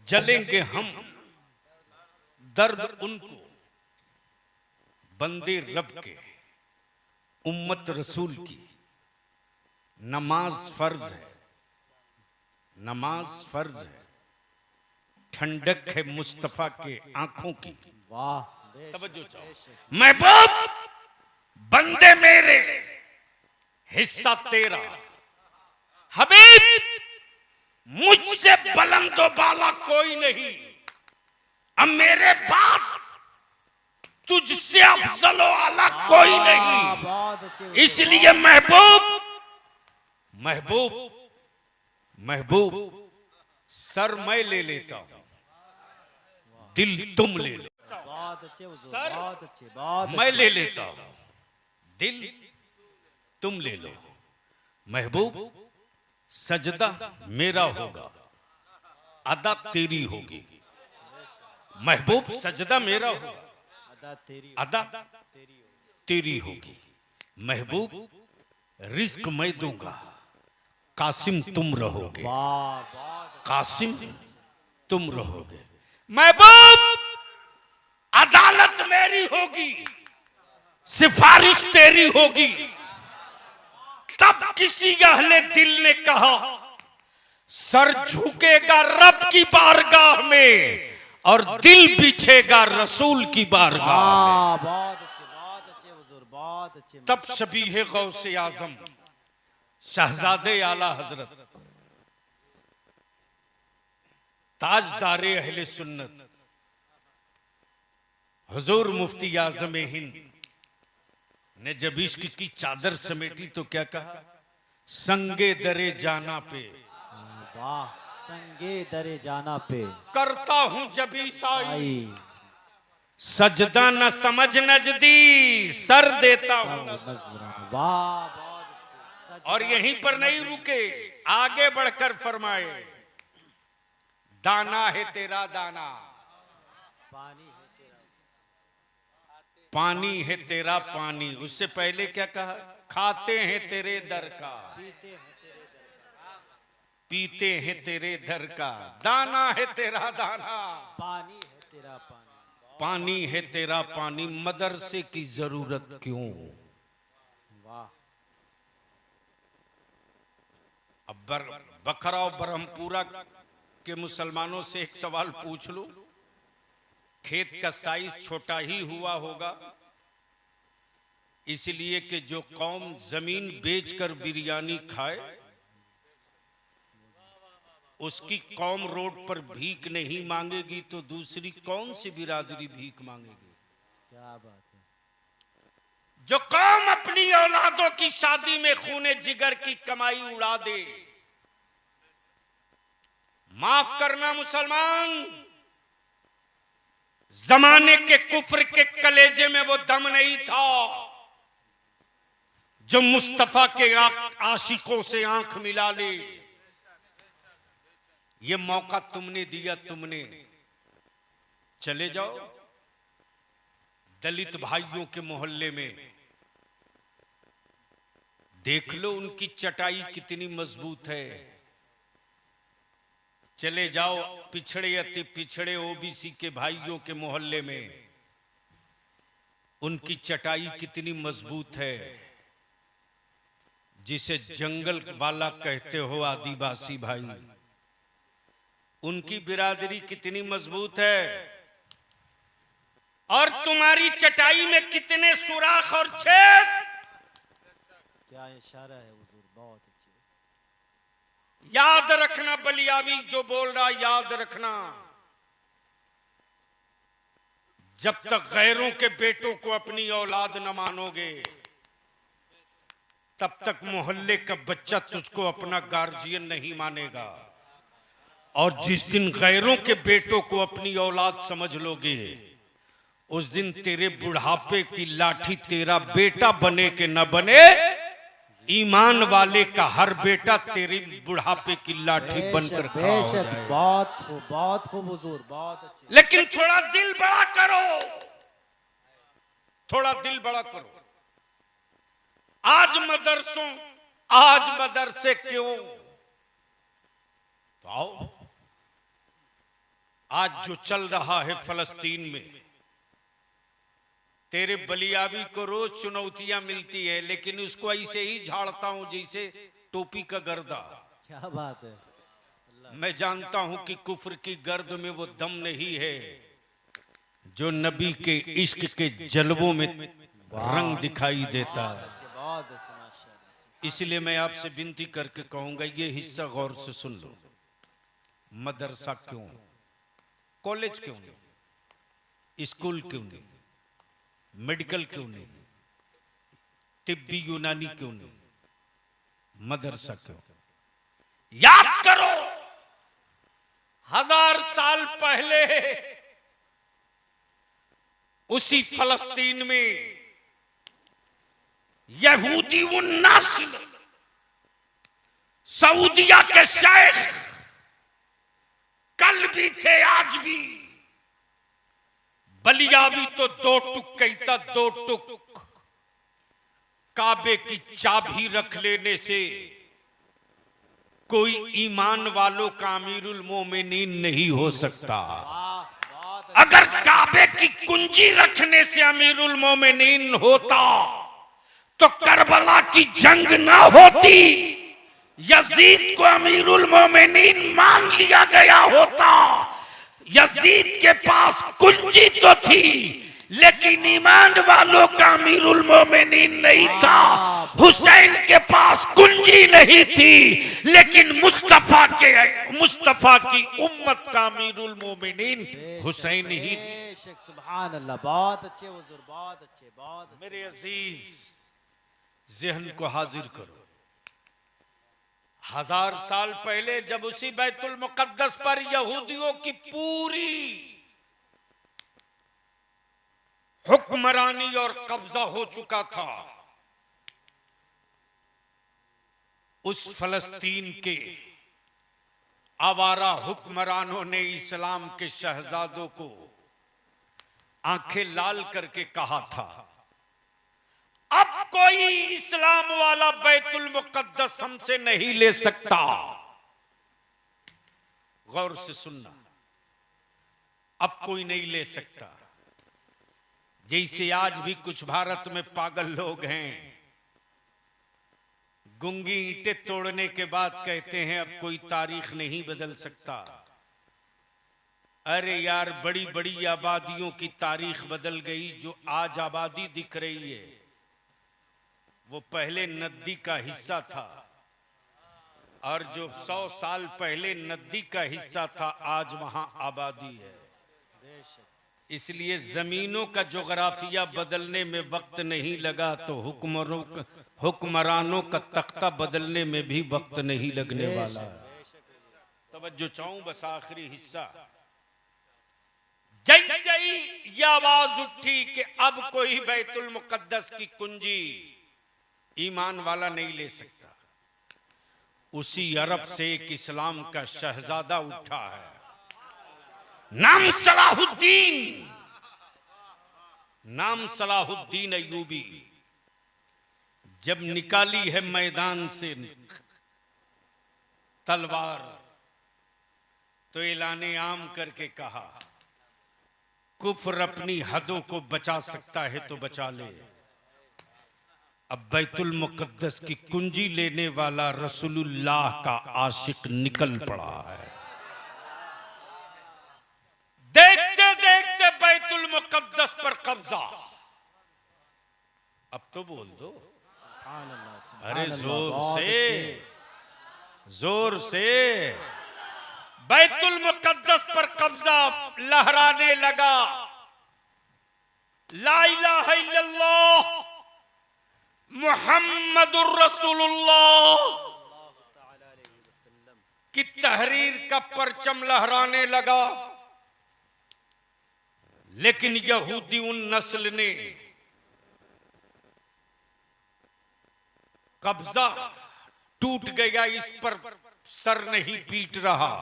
जलेंगे हम दर्द उनको। बंदे रब के, उम्मत रसूल की। नमाज फर्ज है, नमाज फर्ज है। ठंडक है मुस्तफा के आंखों की। वाह, तवज्जो चाहो। महबूब बंदे मेरे, हिस्सा तेरा। हबीब मुझसे बुलंदो बाला कोई नहीं, अब मेरे बाद तुझसे अफजलो आला कोई नहीं। इसलिए महबूब महबूब महबूब सर मैं ले लेता हूं, दिल तुम ले लो। सर मैं ले लेता हूं, दिल तुम ले लो। महबूब सजदा मेरा होगा, अदा तेरी होगी। महबूब सजदा मेरा होगा, अदा तेरी होगी। महबूब रिस्क मैं दूंगा, कासिम तुम रहोगे, कासिम तुम रहोगे। महबूब अदालत मेरी होगी, सिफारिश तेरी होगी। तब किसी अहले दिल ने कहा, सर झुकेगा रब की बारगाह में और दिल बिछेगा रसूल की बारगाह में। तब शबीह गौसे आजम शहजादे आला हजरत ताजदारे अहले सुन्नत हुजूर मुफ्ती आजम हिंद ने जब इश्क की चादर समेटी तो क्या कहा, संगे दरे जाना पे। वाह, संगे दरे जाना पे करता हूं जब ईसाई, सजदा न समझ नजदी सर देता हूं। वाह, और यहीं पर नहीं रुके, आगे बढ़कर फरमाए, दाना है तेरा दाना, पानी है तेरा पानी। उससे पहले क्या कहा, खाते हैं तेरे दर का, पीते हैं तेरे दर का। दाना है तेरा दाना, पानी है तेरा पानी, पानी है तेरा पानी। मदरसे की जरूरत क्यों? वाह, अब बखरा और ब्रह्मपुरा के मुसलमानों से एक सवाल पूछ लो, खेत का साइज छोटा ही हुआ होगा, इसलिए कि जो कौम जमीन बेचकर बिरयानी खाए उसकी कौम रोड पर भीख नहीं मांगेगी तो दूसरी कौन सी बिरादरी भीख मांगेगी? क्या बात है। जो कौम अपनी औलादों की शादी में खूने जिगर की कमाई उड़ा दे, माफ करना मुसलमान, जमाने के कुफ्र के कलेजे में वो दम नहीं था जो मुस्तफा के आशिकों से आंख मिला ले। ये मौका तुमने दिया, तुमने चले जाओ दलित भाइयों के मोहल्ले में, देख लो उनकी चटाई कितनी मजबूत है। चले जाओ पिछड़े अति पिछड़े ओबीसी के भाइयों के मोहल्ले में, उनकी चटाई कितनी मजबूत है। जिसे जंगल वाला कहते हो आदिवासी भाई, उनकी बिरादरी कितनी मजबूत है। और तुम्हारी चटाई में कितने सुराख और छेद। क्या इशारा है हुजूर, बहुत अच्छी। याद रखना बलियावी जो बोल रहा, याद रखना, जब तक गैरों के बेटों को अपनी औलाद न मानोगे तब तक मोहल्ले का बच्चा तुझको अपना गार्जियन नहीं मानेगा। और जिस दिन गैरों के बेटों को अपनी औलाद समझ लोगे उस दिन तेरे बुढ़ापे की लाठी तेरा बेटा बने के न बने, ईमान वाले का हर बेटा तेरी बुढ़ापे की लाठी बनकर खड़ा हो जाए। बहुत खूब हुजूर, बहुत अच्छी। लेकिन थोड़ा दिल बड़ा करो, थोड़ा दिल बड़ा करो। आज मदरसे क्यों? तो आओ, आज जो चल रहा है फलस्तीन में, तेरे बलियावी को रोज चुनौतियां मिलती है, लेकिन उसको ऐसे ही झाड़ता हूं जैसे टोपी का गर्दा। क्या बात है। मैं जानता हूं कि कुफ्र की गर्द में वो दम नहीं है जो नबी के इश्क के जलवों में रंग दिखाई देता है। बहुत अच्छी माशाअल्लाह। इसलिए मैं आपसे विनती करके कहूंगा, ये हिस्सा गौर से सुन लो। मदरसा क्यों, कॉलेज क्यों नहीं, स्कूल क्यों नहीं, मेडिकल क्यों नहीं, तिब्बी यूनानी क्यों नहीं, मदरसा क्यों? याद करो 1000 साल पहले उसी फलस्तीन में यहूदी उन्नास्ल सऊदिया के शेख कल भी थे आज भी, बलियावी तो 2 टुक कहता, 2 टुक। काबे की चाबी रख लेने से कोई ईमान वालों का अमीरुल मोमिनीन नहीं हो सकता। अगर काबे की कुंजी रखने से अमीरुल मोमिनीन होता तो करबला की जंग ना होती, यजीद को अमीरुल मोमिनीन मान लिया गया होता। यजीद के पास कुंजी तो थी लेकिन ईमान वालों का अमीरुल मोमिनीन नहीं था। हुसैन के पास कुंजी नहीं थी लेकिन मुस्तफा की उम्मत का अमीरुल मोमिनीन हुसैन ही थी। सुभान अल्लाह, बहुत अच्छे हुजूर, बहुत अच्छे, बहुत अच्छे। मेरे अजीज ज़हन को हाजिर करो, 1000 साल पहले जब उसी बैतुल मुकद्दस पर यहूदियों की पूरी हुक्मरानी और कब्जा हो चुका था, उस फलस्तीन के आवारा हुक्मरानों ने इस्लाम के शहजादों को आंखें लाल करके कहा था, अब कोई इस्लाम वाला बैतुल मुकद्दस हमसे नहीं ले सकता। गौर से सुनना, अब कोई नहीं ले सकता। जैसे आज भी कुछ भारत में पागल लोग हैं, गूंगी ईंटें तोड़ने के बाद कहते हैं अब कोई तारीख नहीं बदल सकता। अरे यार, बड़ी बड़ी आबादियों की तारीख बदल गई। जो आज आबादी दिख रही है वो पहले नदी का हिस्सा था, और जो 100 साल पहले नदी का हिस्सा था आज वहां आबादी है। इसलिए जमीनों का जोग्राफिया बदलने में वक्त नहीं लगा तो हुक्मरानों का तख्ता बदलने में भी वक्त नहीं लगने वाला। तवज्जो चाहूं बस आखिरी हिस्सा। जैसे ही ये आवाज उठी कि अब कोई बैतुल मुकद्दस की कुंजी ईमान वाला नहीं ले सकता, उसी अरब से एक इस्लाम का शहजादा उठा है, नाम सलाहुद्दीन, नाम सलाहुद्दीन अय्यूबी। जब निकाली है मैदान से तलवार तो ऐलाने आम करके कहा, कुफ्र अपनी हदों को बचा सकता है तो बचा ले। अब बैतुल मुकद्दस की कुंजी लेने वाला रसूलुल्लाह का आशिक निकल पड़ा है। देखते देखते बैतुल मुकद्दस पर कब्जा। अब तो बोल दो, अरे जोर से, जोर से। बैतुल मुकद्दस पर कब्जा लहराने लगा। ला इलाहा इल्लल्लाह मुहम्मदुर रसूलुल्लाह की तहरीर का परचम लहराने लगा। लेकिन यहूदी उन नस्ल ने कब्जा टूट गया, इस पर सर नहीं पीट रहा,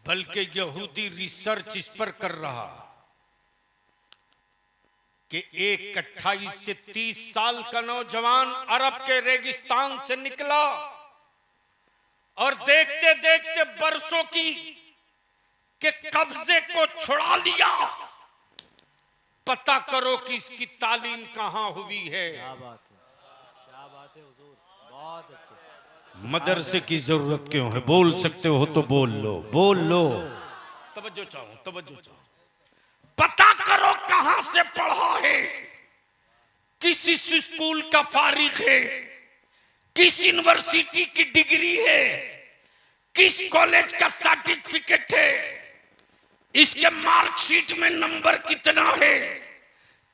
बल्कि यहूदी रिसर्च इस पर कर रहा कि एक 28 से 30 साल का नौजवान अरब के रेगिस्तान से निकला और देखते देखते बरसों की के कब्जे को छुड़ा लिया। पता करो कि इसकी तालीम कहां हुई है। क्या बात है, क्या बात है हुजूर, बहुत अच्छे। मदरसे की जरूरत क्यों है? बोल सकते हो तो बोल लो, बोल लो। तवज्जो चाहो, तवज्जो चाहो। पता करो कहां से पढ़ा है, किस स्कूल का फारिग है, किस यूनिवर्सिटी की डिग्री है, किस कॉलेज का सर्टिफिकेट है, इसके मार्कशीट में नंबर कितना है,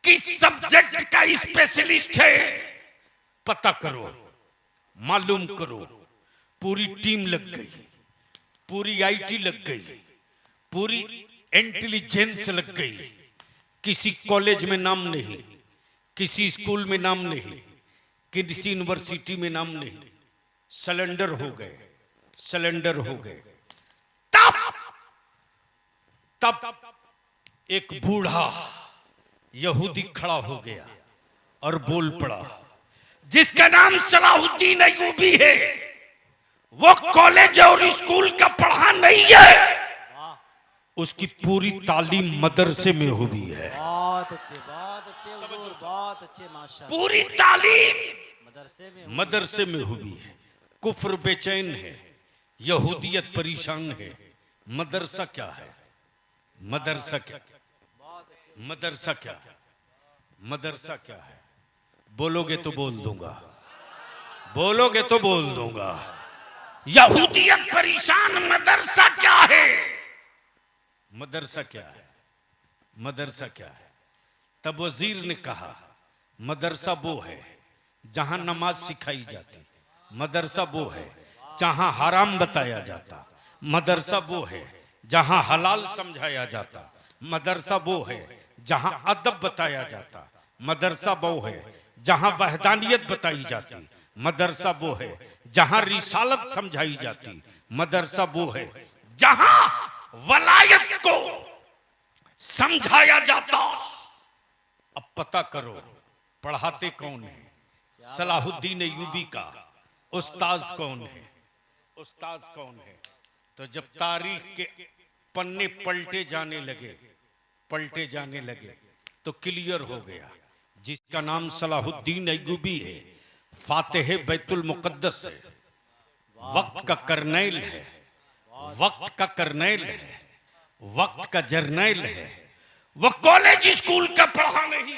किस सब्जेक्ट का स्पेशलिस्ट है। पता करो, मालूम करो। पूरी टीम लग गई, पूरी आईटी लग गई, पूरी इंटेलिजेंस लग गई। किसी कॉलेज में नाम नहीं, किसी स्कूल में नाम नहीं, किसी यूनिवर्सिटी में नाम नहीं। सिलेंडर हो गए, सिलेंडर हो गए। तब एक बूढ़ा यहूदी खड़ा हो गया और बोल पड़ा, जिसका नाम सलाहुद्दीन अय्यूबी है, वो कॉलेज और स्कूल का पढ़ा नहीं है, उसकी पूरी तालीम मदरसे में हुई है। बहुत अच्छे, बहुत अच्छे हुजूर, बहुत अच्छे, माशाअल्लाह। पूरी तालीम मदरसे में हुई है। कुफ्र बेचैन है, यहूदियत परेशान है। मदरसा क्या है? मदरसा क्या, मदरसा क्या, मदरसा क्या है? बोलोगे तो बोल दूंगा, बोलोगे तो बोल दूंगा। यहूदियत परेशान, मदरसा क्या है? मदरसा क्या है? मदरसा क्या है? तब वजीर ने कहा, मदरसा वो है जहां नमाज सिखाई जाती, मदरसा वो है जहां हराम बताया जाता, मदरसा वो है जहां हलाल समझाया जाता, मदरसा वो है जहां अदब बताया जाता, मदरसा वो है जहां वहदानियत बताई जाती, मदरसा वो है जहां रिसालत समझाई जाती, मदरसा वो है जहां वलायत को समझाया जाता। अब पता करो पढ़ाते कौन है? सलाहुद्दीन अय्यूबी का उस्ताद कौन है? उस्ताद कौन है? तो जब तारीख के पन्ने पलटे जाने लगे, पलटे जाने लगे, तो क्लियर हो गया, जिसका नाम सलाहुद्दीन अय्यूबी है फातिह बैतुल मुकद्दस है, वक्त का करनैल है, वक्त का करनैल है, वक्त का जर्नैल है। वो कॉलेज स्कूल का पढ़ा नहीं,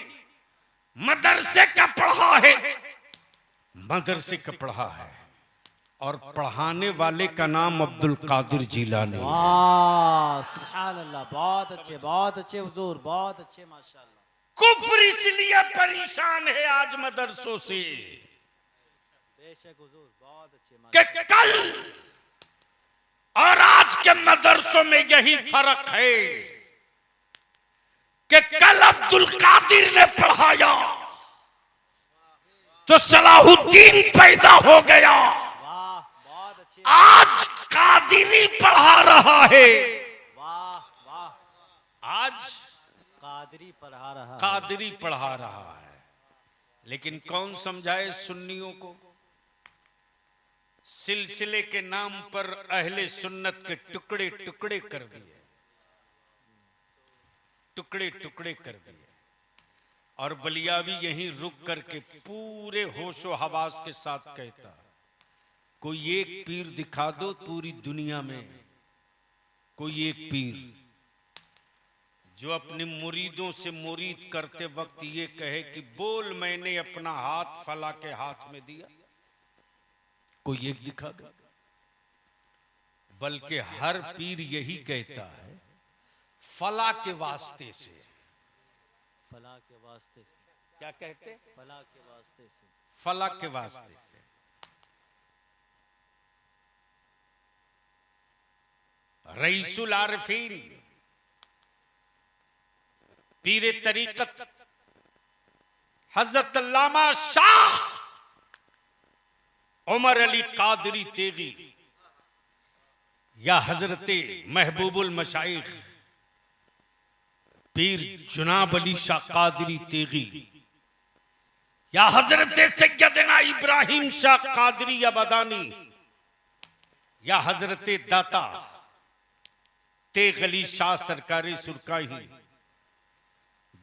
मदरसे का पढ़ा है, मदरसे का पढ़ा है। और पढ़ाने वाले का नाम अब्दुल कादिर जिलानी। वाह सुभान अल्लाह, बहुत अच्छे हुजूर, बहुत अच्छे माशाल्लाह। कुफ्र इसलिए परेशान है आज मदरसों से बेशक हुजूर, बहुत अच्छे कि कल और आज के मदरसों में यही फर्क है कि कल अब्दुल कादिर ने पढ़ाया तो सलाहुद्दीन पैदा हो गया, वाह बहुत अच्छे, आज कादिरी पढ़ा रहा है। वाह वाह, आज कादरी पढ़ा रहा है। कादिरी पढ़ा रहा है। लेकिन कौन समझाए सुन्नियों को? सिलसिले के नाम पर अहले सुन्नत के टुकड़े टुकड़े कर दिए, टुकड़े टुकड़े कर दिए। और बलियावी यहीं रुक करके पूरे होशो हवास के साथ कहता, कोई एक पीर दिखा दो पूरी दुनिया में, कोई एक पीर जो अपने मुरीदों से मुरीद करते वक्त ये कहे कि बोल मैंने अपना हाथ फला के हाथ में दिया, कोई एक दिखा दो। बल्कि हर पीर यही कहता है फला के वास्ते से। फला के वास्ते से, क्या कहते? फला के वास्ते से, फला के वास्ते से। रईसुल आरिफीन पीरे तरीकत हजरत अल्लामा शाह उमर अली कादरी तेगी या हजरत महबूबुल मशाइख पीर जुनाब अली शाह कादरी तेगी या हजरत सैयदना इब्राहिम शाह कादरी अबदानी या हजरत दाता तेग अली शाह सरकारी सुरकाही,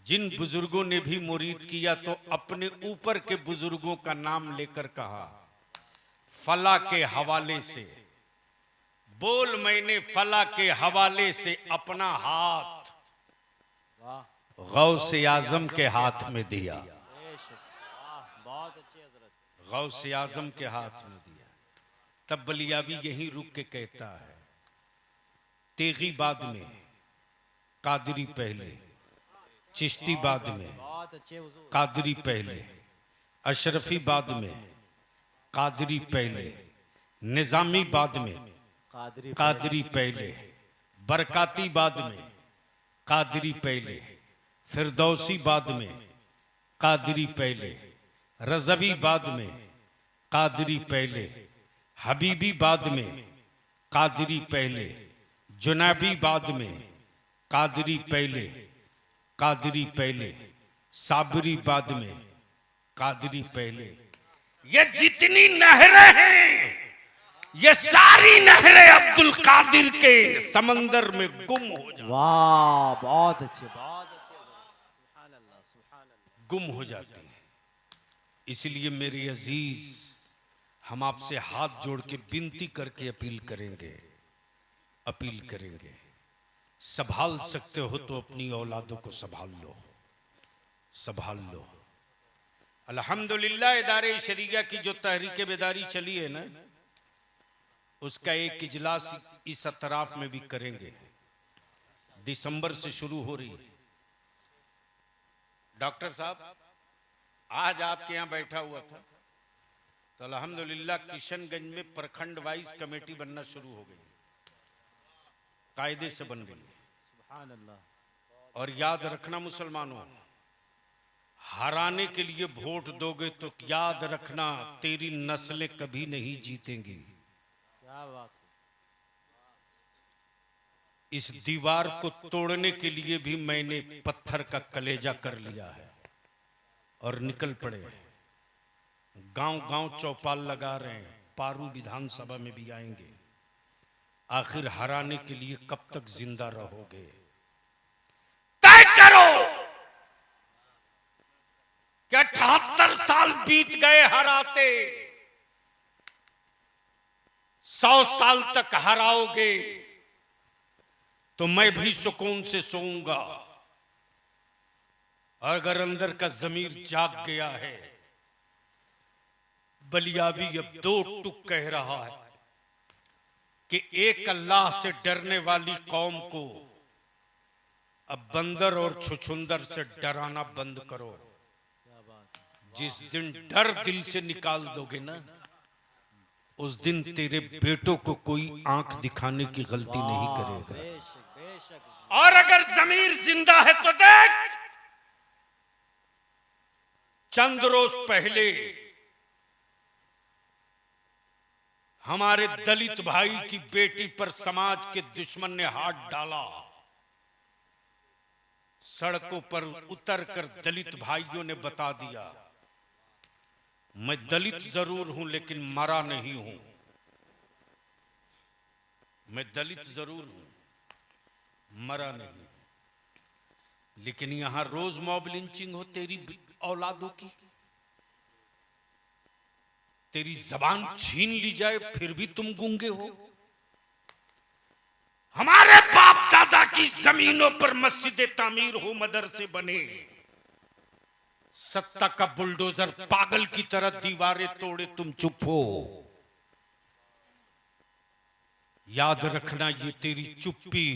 जिन बुजुर्गों ने भी मुरीद किया तो अपने ऊपर के बुजुर्गों का नाम लेकर कहा फला के हवाले से, बोल मैंने फला के हवाले से अपना हाथ गौसे आजम के हाथ में दिया, बहुत अच्छे हजरत, गौसे आजम के हाथ में दिया। तब बलियावी यहीं रुक के कहता है तेगी बाद में, कादरी पहले, चिश्ती बाद में, बहुत अच्छे हुजूर, कादरी पहले, अशरफी बाद में, कादरी पहले, निजामी बाद में, कादरी कादरी पहले, बरकाती बाद में, कादरी पहले, फिरदौसी बाद में, कादरी पहले, रजवी बाद में, कादरी पहले, हबीबी बाद में, कादरी पहले, जुनाबी बाद में, कादरी पहले, कादरी पहले, साबरी बाद में, कादरी पहले। ये जितनी नहरें हैं ये सारी नहरें अब्दुल कादिर के समंदर में गुम हो जाती, वाह बहुत अच्छे, बहुत अच्छे, सुभान अल्लाह, सुभान अल्लाह। गुम हो जाती है। इसलिए मेरे अजीज, हम आपसे हाथ जोड़ के विनती करके अपील करेंगे, अपील करेंगे, संभाल सकते हो तो अपनी औलादों को संभाल लो, संभाल लो। अल्हम्दुलिल्लाह इदारे शरीया की जो तहरीक बेदारी चली है ना, उसका एक इजलास इस अतराफ में भी करेंगे, दिसंबर से शुरू हो रही है। डॉक्टर साहब आज आपके यहाँ बैठा हुआ था तो अल्हम्दुलिल्लाह किशनगंज में प्रखंड वाइज कमेटी बनना शुरू हो गई, कायदे से बन गई। सुभान अल्लाह। और याद रखना मुसलमानों, हराने के लिए वोट दोगे तो याद रखना तेरी नस्लें कभी नहीं जीतेंगी। क्या बात, इस दीवार को तोड़ने के लिए भी मैंने पत्थर का कलेजा कर लिया है और निकल पड़े। गांव गांव चौपाल लगा रहे हैं, पारू विधानसभा में भी आएंगे। आखिर हराने के लिए कब तक जिंदा रहोगे? तय करो कि 78 साल बीत गए हराते, 100 साल तक हराओगे तो मैं भी सुकून से सोऊंगा। अगर अंदर का जमीर जाग गया है, बलियाबी अब 2 टुक कह रहा है कि एक अल्लाह से डरने वाली कौम को अब बंदर और छुछुंदर से डराना बंद करो। जिस दिन डर दिल से निकाल दोगे ना, उस दिन तेरे बेटों को कोई आंख दिखाने की गलती नहीं करेगा। और अगर जमीर जिंदा है तो देख, चंद रोज पहले हमारे दलित भाई की बेटी पर समाज के दुश्मन ने हाथ डाला। सड़कों पर उतरकर दलित भाइयों ने बता दिया, मैं दलित जरूर हूं लेकिन मरा नहीं हूं। मैं दलित जरूर हूं, मरा नहीं। लेकिन यहां रोज मॉब लिंचिंग हो तेरी औलादों की, तेरी जबान छीन ली जाए फिर भी तुम गूंगे हो। हमारे बाप दादा की जमीनों पर मस्जिदें तामीर हो, मदरसे बने, सत्ता का बुलडोजर पागल की तरह दीवारें तोड़े, तुम चुप हो। याद रखना, ये तेरी चुप्पी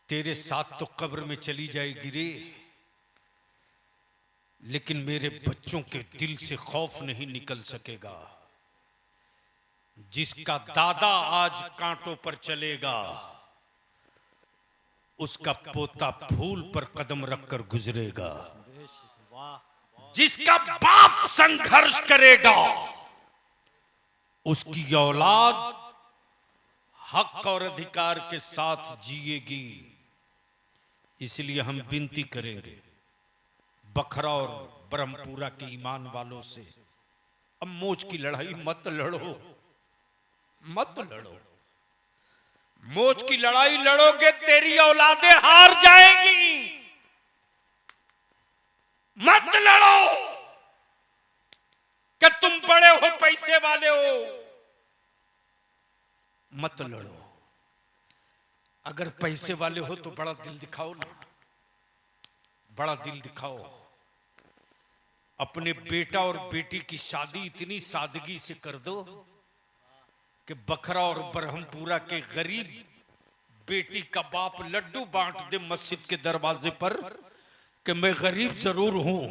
तेरे साथ तो कब्र में चली जाएगी रे, लेकिन मेरे बच्चों के दिल से खौफ नहीं निकल सकेगा। जिसका दादा आज कांटों पर चलेगा, उसका पोता फूल पर कदम रखकर गुजरेगा। जिसका बाप संघर्ष करेगा, उसकी औलाद हक और अधिकार के साथ जिएगी। इसलिए हम विनती करेंगे बखरा और ब्रह्मपुरा के ईमान वालों से, अब मोच की लड़ाई मत लड़ो, मत लड़ो। मोच की लड़ाई लड़ोगे तेरी औलादें हार जाएंगी। मत लड़ो कि तुम बड़े हो, पैसे वाले हो, मत लड़ो। अगर पैसे वाले हो तो बड़ा दिल दिखाओ ना, बड़ा दिल दिखाओ। अपने बेटा और बेटी की शादी इतनी सादगी से कर दो कि बखरा और ब्रह्मपुरा के गरीब बेटी का बाप लड्डू बांट दे मस्जिद के दरवाजे पर कि मैं गरीब जरूर हूं,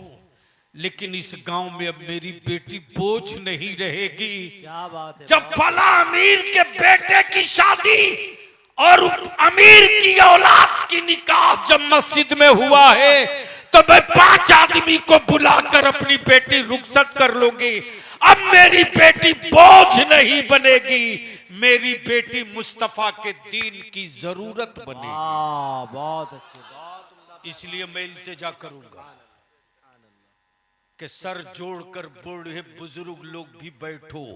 लेकिन इस गांव में अब मेरी बेटी बोझ नहीं रहेगी। क्या बात है। जब फला अमीर के बेटे की शादी और अमीर की औलाद की निकाह जब मस्जिद में हुआ है, तो मैं 5 आदमी को बुलाकर अपनी बेटी रुखसत कर लूंगी। अब मेरी बेटी बोझ नहीं बनेगी, मेरी बेटी मुस्तफा के दीन की जरूरत बनेगी। बहुत अच्छी, बहुत। इसलिए मैं इल्तिजा करूंगा कि सर जोड़कर बूढ़े बुजुर्ग लोग भी बैठो,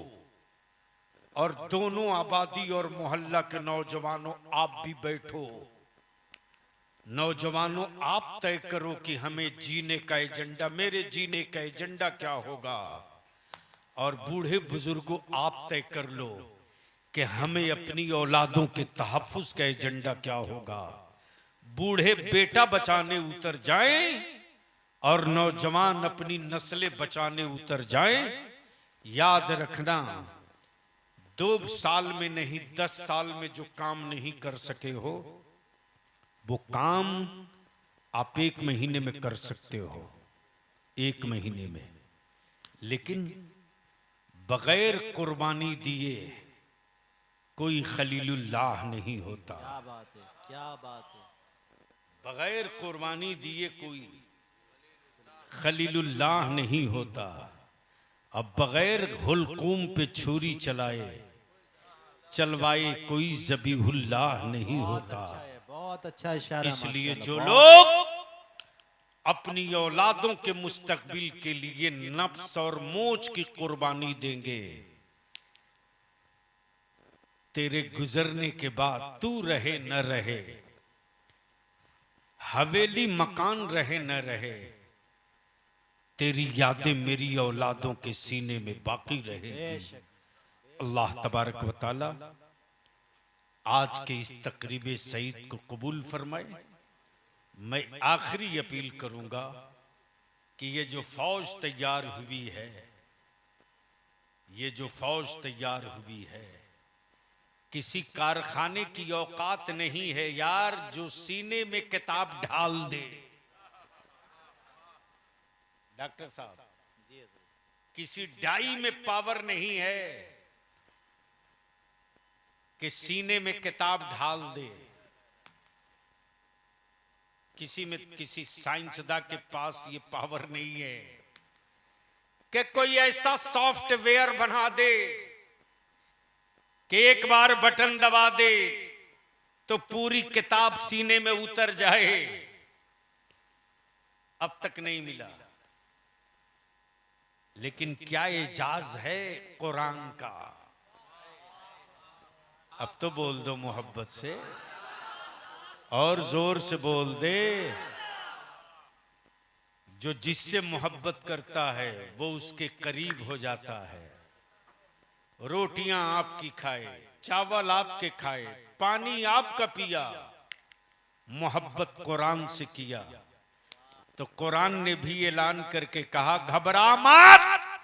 और दोनों आबादी और मोहल्ला के नौजवानों आप भी बैठो। नौजवानों, आप तय करो कि हमें जीने का एजेंडा, मेरे जीने का एजेंडा क्या होगा, और बूढ़े बुजुर्गों आप तय कर लो कि हमें अपनी औलादों के तहफ्फुज का एजेंडा क्या होगा। बूढ़े बेटा बचाने उतर जाएं और नौजवान अपनी नस्लें बचाने उतर जाएं। याद रखना, 2 साल में नहीं 10 साल में जो काम नहीं कर सके हो, वो काम आप 1 महीने में कर सकते हो, 1 महीने में। लेकिन बगैर कुर्बानी दिए कोई खलीलुल्लाह नहीं होता। क्या बात है, क्या बात है। बगैर कुर्बानी दिए कोई खलीलुल्लाह नहीं होता। अब बगैर हुलकूम पे छुरी चलवाए कोई ज़बीहुल्लाह नहीं होता। बहुत अच्छा इशारा। इसलिए जो लोग अपनी औलादों के मुस्तकबिल के लिए नफ्स और मोच की कुर्बानी देंगे, तेरे गुजरने के बाद तू रहे न रहे, हवेली मकान रहे न रहे, तेरी यादें मेरी औलादों के सीने में बाकी रहेगी। अल्लाह तबारक व तआला आज के इस तकरीब सईद को कबूल फरमाए। मैं आखिरी अपील करूंगा कि ये जो फौज तैयार हुई है, ये जो फौज तैयार हुई है, किसी कारखाने की औकात नहीं है यार जो सीने में किताब ढाल दे। डॉक्टर साहब, किसी डाई में पावर नहीं है कि सीने में किताब ढाल दे। किसी साइंसदा के पास ये पावर नहीं है कि कोई ऐसा सॉफ्टवेयर बना दे कि एक बार बटन दबा दे तो पूरी किताब सीने में उतर जाए। अब तक नहीं मिला। लेकिन क्या एजाज है कुरान का। अब तो बोल दो मोहब्बत से, और जोर से बोल दे। जो जिससे मोहब्बत करता है वो उसके करीब हो जाता है। रोटियां आपकी खाए, चावल आपके खाए, पानी आपका पिया, मोहब्बत कुरान से किया तो कुरान ने भी ऐलान करके कहा घबरा मत,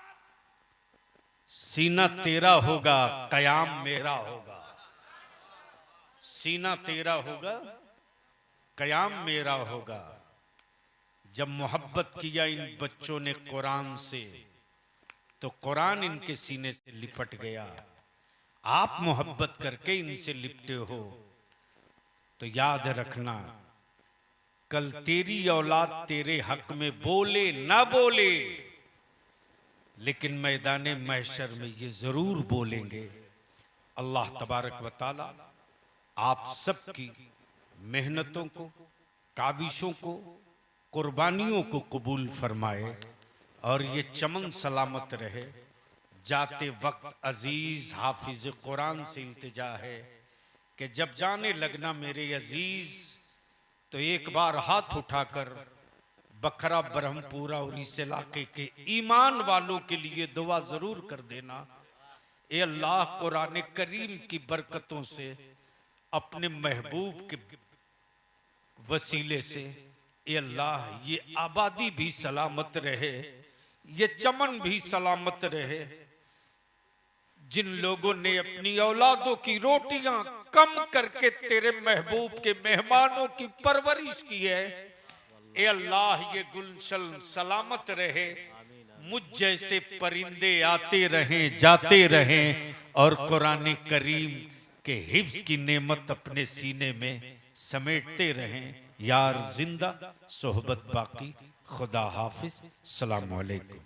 सीना तेरा होगा, कयाम मेरा होगा। सीना तेरा होगा, कयाम मेरा होगा। जब मोहब्बत किया इन बच्चों ने कुरान से तो कुरान इनके सीने से लिपट गया। आप मोहब्बत करके इनसे लिपटे हो तो याद रखना, कल तेरी औलाद तेरे हक में बोले ना बोले, लेकिन मैदाने महशर में ये जरूर बोलेंगे। अल्लाह तबारक व तआला आप सबकी मेहनतों को, काविशों को, कुर्बानियों को कबूल फरमाए और ये चमन सलामत रहे। जाते वक्त अजीज हाफिज कुरान से इल्तिजा है कि जब जाने लगना मेरे अजीज तो एक बार हाथ उठाकर बखरा, ब्रह्मपुरा और इस इलाके के ईमान वालों के लिए दुआ जरूर कर देना। ए अल्लाह, कुरान करीम की बरकतों से, अपने महबूब के वसीले से, ए अल्लाह ये आबादी भी सलामत रहे, ये चमन भी सलामत रहे। जिन लोगों ने अपनी औलादों की रोटियां कम करके तेरे महबूब के मेहमानों की परवरिश की है, ए अल्लाह ये गुलशन सलामत रहे। मुझ जैसे परिंदे आते रहें, जाते रहें और कुरान करीम के हिफ्ज की नेमत अपने सीने में समेटते रहें। यार जिंदा, सोहबत बाकी। खुदा हाफिज। सलाम अलैकुम।